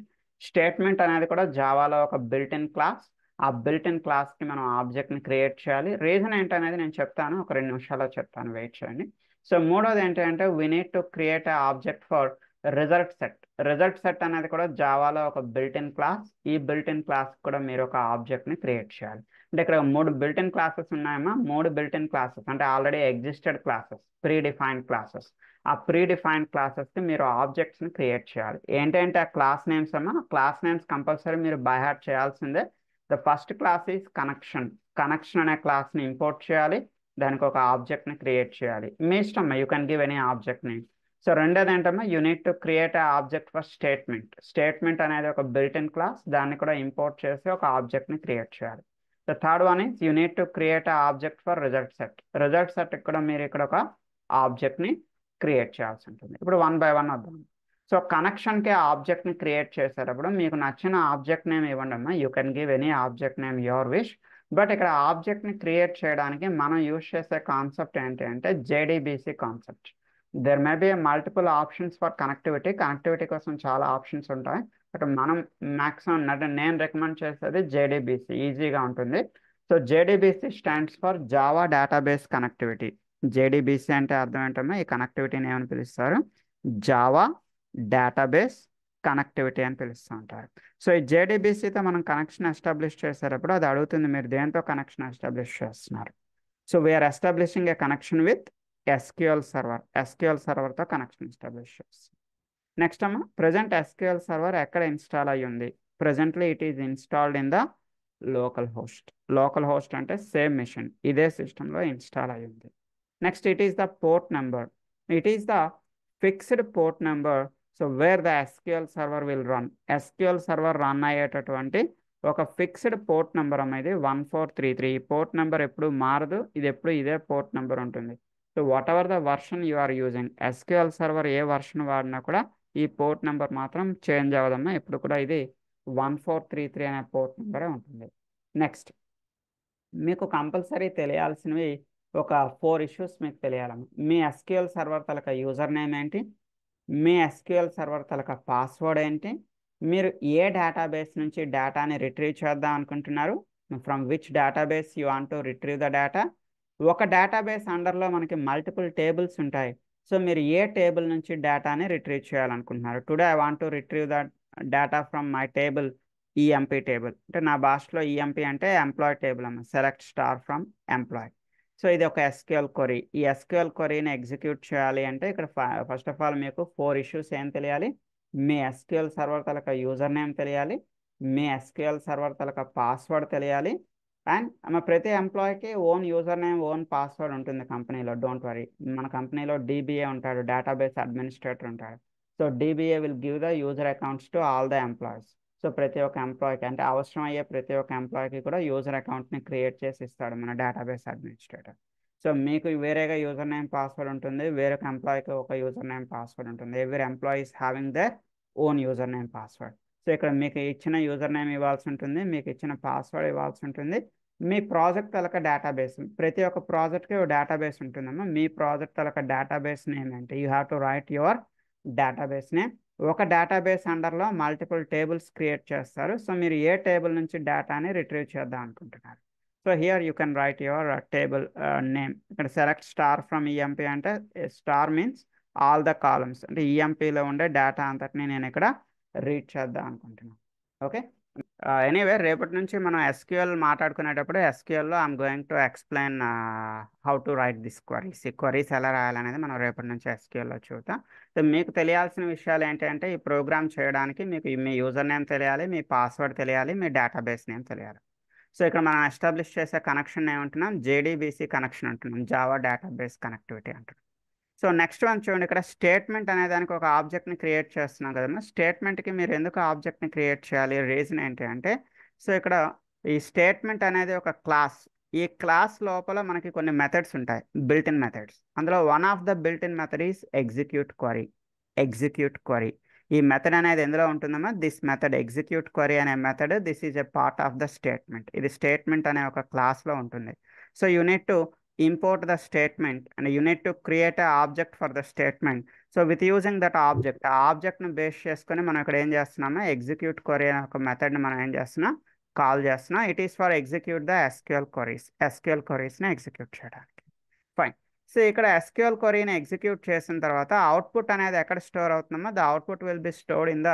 Statement అనేది కూడా జావాలో ఒక బిల్ట్ ఇన్ క్లాస్. ఆ బిల్ట్ ఇన్ క్లాస్కి మనం ఆబ్జెక్ట్ని క్రియేట్ చేయాలి. రీజన్ ఏంటనేది నేను చెప్తాను, ఒక 2 నిమిషాల్లో చెప్తాను, వెయిట్ చేయండి. సో మూడోది ఏంటంటే we need to create a object for result set. Result set అనేది కూడా జావాలో ఒక బిల్ట్ ఇన్ క్లాస్. ఈ బిల్ట్ ఇన్ క్లాస్ కూడా మీరు ఒక ఆబ్జెక్ట్ని క్రియేట్ చేయాలి. అంటే ఇక్కడ 3 బిల్ట్ ఇన్ క్లాసెస్ ఉన్నాయమ్మా. 3 బిల్ట్ ఇన్ క్లాసెస్ అంటే already existed classes, pre defined classes. ఆ ప్రీ డిఫైన్డ్ క్లాసెస్కి మీరు ఆబ్జెక్ట్స్ని క్రియేట్ చేయాలి. ఏంటంటే ఆ క్లాస్ నేమ్స్ అమ్మా. క్లాస్ నేమ్స్ కంపల్సరీ మీరు బై హార్ట్ చేయాల్సిందే. The first class is connection. Connection అనే క్లాస్ని ఇంపోర్ట్ చేయాలి, దానికి ఒక ఆబ్జెక్ట్ని క్రియేట్ చేయాలి. మీ ఇష్టం, you can give any object name. So రెండోది ఏంటమ్మా, you need to create a object for statement. Statement అనేది ఒక బిల్ట్ ఇన్ క్లాస్, దాన్ని కూడా ఇంపోర్ట్ చేసి ఒక ఆబ్జెక్ట్ని క్రియేట్ చేయాలి. The third one is you need to create a object for result set. Result set ఇక్కడ మీరు ఇక్కడ ఒక ఆబ్జెక్ట్ని క్రియేట్ చేయాల్సి ఉంటుంది. ఇప్పుడు 1 by 1 వద్దాం. సో కనెక్షన్కి ఆబ్జెక్ట్ని క్రియేట్ చేసేటప్పుడు మీకు నచ్చిన ఆబ్జెక్ట్ నేమ్ ఇవ్వండి అమ్మా. You can give any object name your wish. But ఇక్కడ ఆబ్జెక్ట్ని క్రియేట్ చేయడానికి మనం యూజ్ చేసే కాన్సెప్ట్ ఏంటి అంటే JDBC concept. There may be multiple options for connectivity. Connectivity కోసం చాలా ఆప్షన్స్ ఉంటాయి, బట్ మనం మ్యాక్సిమం నేను రికమెండ్ చేసేది JDBC, ఈజీగా ఉంటుంది. So JDBC stands for Java database connectivity. JDBC అంటే అర్థం ఏంటమ్మా, ఈ కనెక్టివిటీని ఏమని పిలుస్తారు, జావా డేటాబేస్ కనెక్టివిటీ అని పిలుస్తూ ఉంటారు. సో ఈ JDBCతో మనం కనెక్షన్ ఎస్టాబ్లిష్ చేసేటప్పుడు అది అడుగుతుంది మీరు దేంతో కనెక్షన్ ఎస్టాబ్లిష్ చేస్తున్నారు. So we're establishing a connection with SQL server. SQL సర్వర్తో కనెక్షన్ ఎస్టాబ్లిష్ చేస్తాం. నెక్స్ట్ అమ్మ, ప్రజెంట్ SQL సర్వర్ ఎక్కడ ఇన్స్టాల్ అయ్యి ఉంది. Presently it is installed in the local host. Local host అంటే సేమ్ మిషన్, ఇదే సిస్టంలో ఇన్స్టాల్ అయ్యి ఉంది. Next it is the port number. It is the fixed port number. So where the SQL server will run. SQL server run అయ్యేటటువంటి ఒక fixed port number అనేది 1433. ఈ port number ఎప్పుడు మారదు, ఇది ఎప్పుడు ఇదే పోర్ట్ నెంబర్ ఉంటుంది. So whatever the version you are using, SQL server ఏ వర్షన్ వాడినా కూడా ఈ పోర్ట్ నెంబర్ మాత్రం చేంజ్ అవ్వదమ్మా. ఎప్పుడు కూడా ఇది 1433 అనే పోర్ట్ నెంబరే ఉంటుంది. నెక్స్ట్ మీకు కంపల్సరీ తెలియాల్సినవి ఒక 4 ఇష్యూస్ మీకు తెలియాలమ్మా. మీ SQL సర్వర్ తలక యూజర్ నేమ్ ఏంటి, మీ SQL సర్వర్ తలక పాస్వర్డ్ ఏంటి, మీరు ఏ డేటాబేస్ నుంచి డేటాని రిట్రీవ్ చేద్దాం అనుకుంటున్నారు, from which database you want to retrieve the data. ఒక డేటాబేస్ అండర్లో మనకి మల్టిపుల్ టేబుల్స్ ఉంటాయి. సో మీరు ఏ టేబుల్ నుంచి డేటాని రిట్రీవ్ చేయాలనుకుంటున్నారు. Today I want to retrieve the data from my table EMP table. అంటే నా భాషలో EMP అంటే ఎంప్లాయ్ టేబుల్ అమ్మ, select star from employee. So ఇది ఒక SQL క్వరీ. ఈ SQL క్వరీని ఎగ్జిక్యూట్ చేయాలి అంటే ఇక్కడ ఫస్ట్ ఆఫ్ ఆల్ మీకు 4 ఇష్యూస్ ఏం తెలియాలి. మీ SQL సర్వర్ తలక యూజర్ నేమ్ తెలియాలి, మీ SQL సర్వర్ తలక పాస్వర్డ్ తెలియాలి, అండ్ ప్రతి ఎంప్లాయీకి own user name own password ఉంటుంది కంపెనీలో. డోంట్ వరీ, మన కంపెనీలో DBA ఉంటాడు, డేటాబేస్ అడ్మినిస్ట్రేటర్ ఉంటాడు. So DBA will give the user accounts to all the employees. So ప్రతి ఒక్క ఎంప్లాయీకి అంటే అవసరం అయ్యే ప్రతి ఒక్క ఎంప్లాయీకి కూడా యూజర్ అకౌంట్ని క్రియేట్ చేసి ఇస్తాడు మన డేటాబేస్ అడ్మినిస్ట్రేటర్. సో మీకు వేరేగా యూజర్ నేమ్ పాస్వర్డ్ ఉంటుంది, వేరొక ఎంప్లాయీకి ఒక యూజర్ నేమ్ పాస్వర్డ్ ఉంటుంది. Every employee is having their own user name password. So ఇక్కడ మీకు ఇచ్చిన యూజర్ నేమ్ ఇవ్వాల్సి ఉంటుంది, మీకు ఇచ్చిన పాస్వర్డ్ ఇవ్వాల్సి ఉంటుంది. మీ ప్రాజెక్ట్ తలక డేటాబేస్, ప్రతి ఒక్క ప్రాజెక్ట్కి ఒక డేటాబేస్ ఉంటుందమ్మా. మీ ప్రాజెక్ట్ తలక డేటాబేస్ నేమ్ ఏంటి, you have to right your database name. ఒక డేటాబేస్ అండర్లో మల్టిపుల్ టేబుల్స్ క్రియేట్ చేస్తారు. సో మీరు ఏ టేబుల్ నుంచి డేటాని రిట్రీవ్ చేద్దాం అనుకుంటున్నారు. So here you can right your table name. ఇక్కడ సెలెక్ట్ స్టార్ ఫ్రమ్ ఈఎంపీ అంటే star means all the columns, అంటే ఈఎంపీలో ఉండే డేటా అంతటిని నేను ఇక్కడ రీడ్ చేద్దాం అనుకుంటున్నాను. ఓకే, ఎనీవే రేపటి నుంచి మనం ఎస్క్యూఎల్ మాట్లాడుకునేటప్పుడు ఎస్క్యూఎల్లో I'm going to explain how to write this queries. ఈ క్వరీస్ ఎలా రాయాలనేది మనం రేపటి నుంచి ఎస్క్యూఎల్లో చూద్దాం. సో మీకు తెలియాల్సిన విషయాలు ఏంటంటే ఈ ప్రోగ్రామ్ చేయడానికి మీకు మీ యూజర్ నేమ్ తెలియాలి, మీ పాస్వర్డ్ తెలియాలి, మీ డేటాబేస్ నేమ్ తెలియాలి. సో ఇక్కడ మనం ఎస్టాబ్లిష్ చేసే కనెక్షన్ ఏమంటున్నాం, జేడీబీసీ కనెక్షన్ అంటున్నాం, జావా డేటాబేస్ కనెక్టివిటీ అంటున్నాం. సో నెక్స్ట్ వన్ చూడండి, ఇక్కడ స్టేట్మెంట్ అనే దానికి ఒక ఆబ్జెక్ట్ని క్రియేట్ చేస్తున్నాం కదమ్మా. స్టేట్మెంట్కి మీరు ఎందుకు ఆబ్జెక్ట్ని క్రియేట్ చేయాలి, రీజన్ ఏంటి అంటే, సో ఇక్కడ ఈ స్టేట్మెంట్ అనేది ఒక క్లాస్. ఈ క్లాస్ లోపల మనకి కొన్ని మెథడ్స్ ఉంటాయి, బిల్ట్ ఇన్ మెథడ్స్. అందులో one of the built in method is execute query. Execute query ఈ మెథడ్ అనేది ఎందులో ఉంటుందమ్మా, దిస్ మెథడ్ ఎగ్జిక్యూట్ క్వరీ అనే method, this is a part of the statement. ఇది స్టేట్మెంట్ అనే ఒక క్లాస్లో ఉంటుంది. So you need to import the statement and you need to create a object for the statement. So with using that object, ఆ object ని base చేసుకొని మనం ఇక్కడ ఏం చేస్తున్నామా, ఎగ్జిక్యూట్ క్వరీ అనే ఒక మెథడ్ ని మనం ఏం చేస్తున్నాం, కాల్ చేస్తున్నాం. It is for execute the SQL queries, SQL queries ని ఎగ్జిక్యూట్ చేయడానికి. ఫైన్. సో ఇక్కడ ఎస్క్యూఎల్ క్వరీని ఎగ్జిక్యూట్ చేసిన తర్వాత అవుట్పుట్ అనేది ఎక్కడ స్టోర్ అవుతుందమ్మా, the output will be stored in the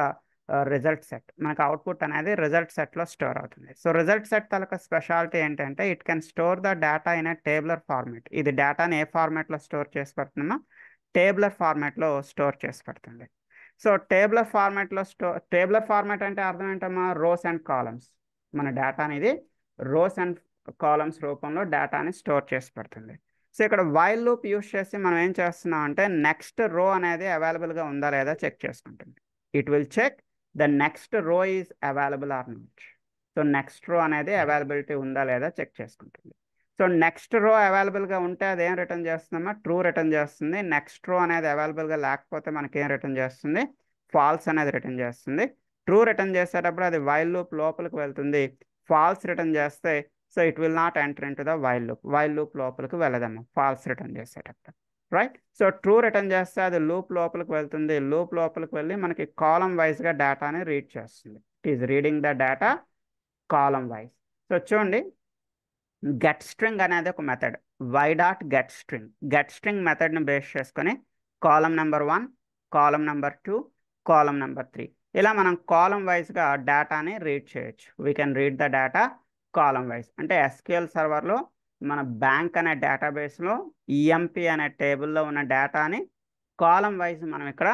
result set. మనకు అవుట్పుట్ అనేది రిజల్ట్ సెట్లో స్టోర్ అవుతుంది. సో రిజల్ట్ సెట్ తలక స్పెషాలిటీ ఏంటంటే it can store the data in a tabular format. ఇది డేటాని ఏ ఫార్మేట్లో స్టోర్ చేసి పెడుతుందో, టేబులర్ ఫార్మేట్లో స్టోర్ చేసి పెడుతుంది. సో టేబులర్ ఫార్మేట్ అంటే అర్థం ఏంటమ్మా, రోస్ అండ్ కాలమ్స్. మన డేటా అనేది రోస్ అండ్ కాలమ్స్ రూపంలో డేటాని స్టోర్ చేసి పెడుతుంది. సో ఇక్కడ వైల్ లూప్ యూస్ చేసి మనం ఏం చేస్తున్నాం అంటే నెక్స్ట్ రో అనేది అవైలబుల్గా ఉందా లేదా చెక్ చేసుకుంటుంది. It will check the next row is available or not. So next row అనేది అవైలబిలిటీ ఉందా లేదా చెక్ చేసుకుంటుంది. సో నెక్స్ట్ రో అవైలబుల్గా ఉంటే అది ఏం రిటర్న్ చేస్తుందమ్మా, ట్రూ రిటర్న్ చేస్తుంది. నెక్స్ట్ రో అనేది అవైలబుల్గా లేకపోతే మనకి ఏం రిటర్న్ చేస్తుంది, ఫాల్స్ అనేది రిటర్న్ చేస్తుంది. ట్రూ రిటర్న్ చేసేటప్పుడు అది వైల్ లూప్ లోపలికి వెళ్తుంది. ఫాల్స్ రిటర్న్ చేస్తే so it will not enter in to the while loop లోపలికి వెళ్ళదమ్మా ఫాల్స్ రిటర్న్ చేసేటప్పుడు. రైట్. సో ట్రూ రిటర్న్ చేస్తే అది లూప్ లోపలికి వెళ్తుంది. లూప్ లోపలికి వెళ్ళి మనకి కాలం వైజ్గా డేటాని రీడ్ చేస్తుంది. It is reading the data column wise. So చూడండి, గెట్ స్ట్రింగ్ అనేది ఒక method, Y dot get string. Get string మెథడ్ని బేస్ చేసుకొని column number 1, column number 2, column number 3 ఇలా మనం కాలం వైజ్గా డేటాని రీడ్ చేయొచ్చు. We can read the data column wise. అంటే ఎస్క్యూఎల్ సర్వర్లో మన బ్యాంక్ అనే డేటాబేస్లో ఈఎంపీ అనే టేబుల్లో ఉన్న డేటాని కాలం వైజ్ మనం ఇక్కడ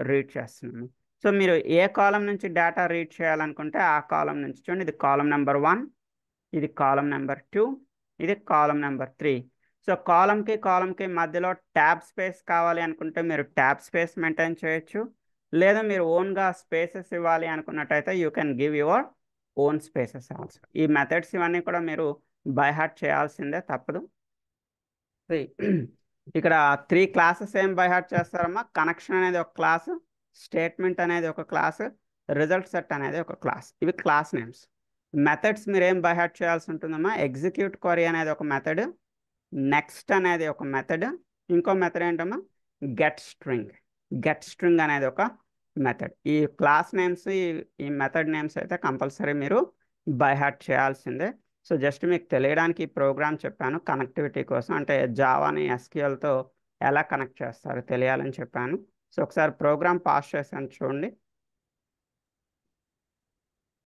రీడ్ చేస్తున్నాము. సో మీరు ఏ కాలం నుంచి డేటా రీడ్ చేయాలనుకుంటే ఆ కాలం నుంచి చూడండి, ఇది కాలం నెంబర్ 1, ఇది కాలం నెంబర్ 2, ఇది కాలం నెంబర్ 3. సో కాలంకి మధ్యలో ట్యాబ్ స్పేస్ కావాలి అనుకుంటే మీరు ట్యాబ్ స్పేస్ మెయింటైన్ చేయొచ్చు. లేదా మీరు ఓన్గా స్పేసెస్ ఇవ్వాలి అనుకున్నట్టయితే you can give your own spaces also. ఈ మెథడ్స్ ఇవన్నీ కూడా మీరు బై హార్ట్ చేయాల్సిందే, తప్పదు. ఇక్కడ 3 క్లాసెస్ ఏం బై హార్ట్ చేస్తారమ్మా, కనెక్షన్ అనేది ఒక క్లాసు, స్టేట్మెంట్ అనేది ఒక క్లాసు, రిజల్ట్ సెట్ అనేది ఒక క్లాస్. ఇవి క్లాస్ నేమ్స్. మెథడ్స్ మీరు ఏం బై హార్ట్ చేయాల్సి ఉంటుందమ్మా, ఎగ్జిక్యూట్ క్వరీ అనేది ఒక మెథడ్, నెక్స్ట్ అనేది ఒక మెథడ్, ఇంకో మెథడ్ ఏంటమ్మా గెట్ స్ట్రింగ్ అనేది ఒక మెథడ్. ఈ క్లాస్ నేమ్స్ ఈ మెథడ్ నేమ్స్ అయితే కంపల్సరీ మీరు బై హార్ట్ చేయాల్సిందే. సో జస్ట్ మీకు తెలియడానికి ఈ ప్రోగ్రామ్ చెప్పాను, కనెక్టివిటీ కోసం, అంటే జావాని ఎస్క్యూఎల్తో ఎలా కనెక్ట్ చేస్తారో తెలియాలని చెప్పాను. సో ఒకసారి ప్రోగ్రామ్ పాస్ చేశాను చూడండి.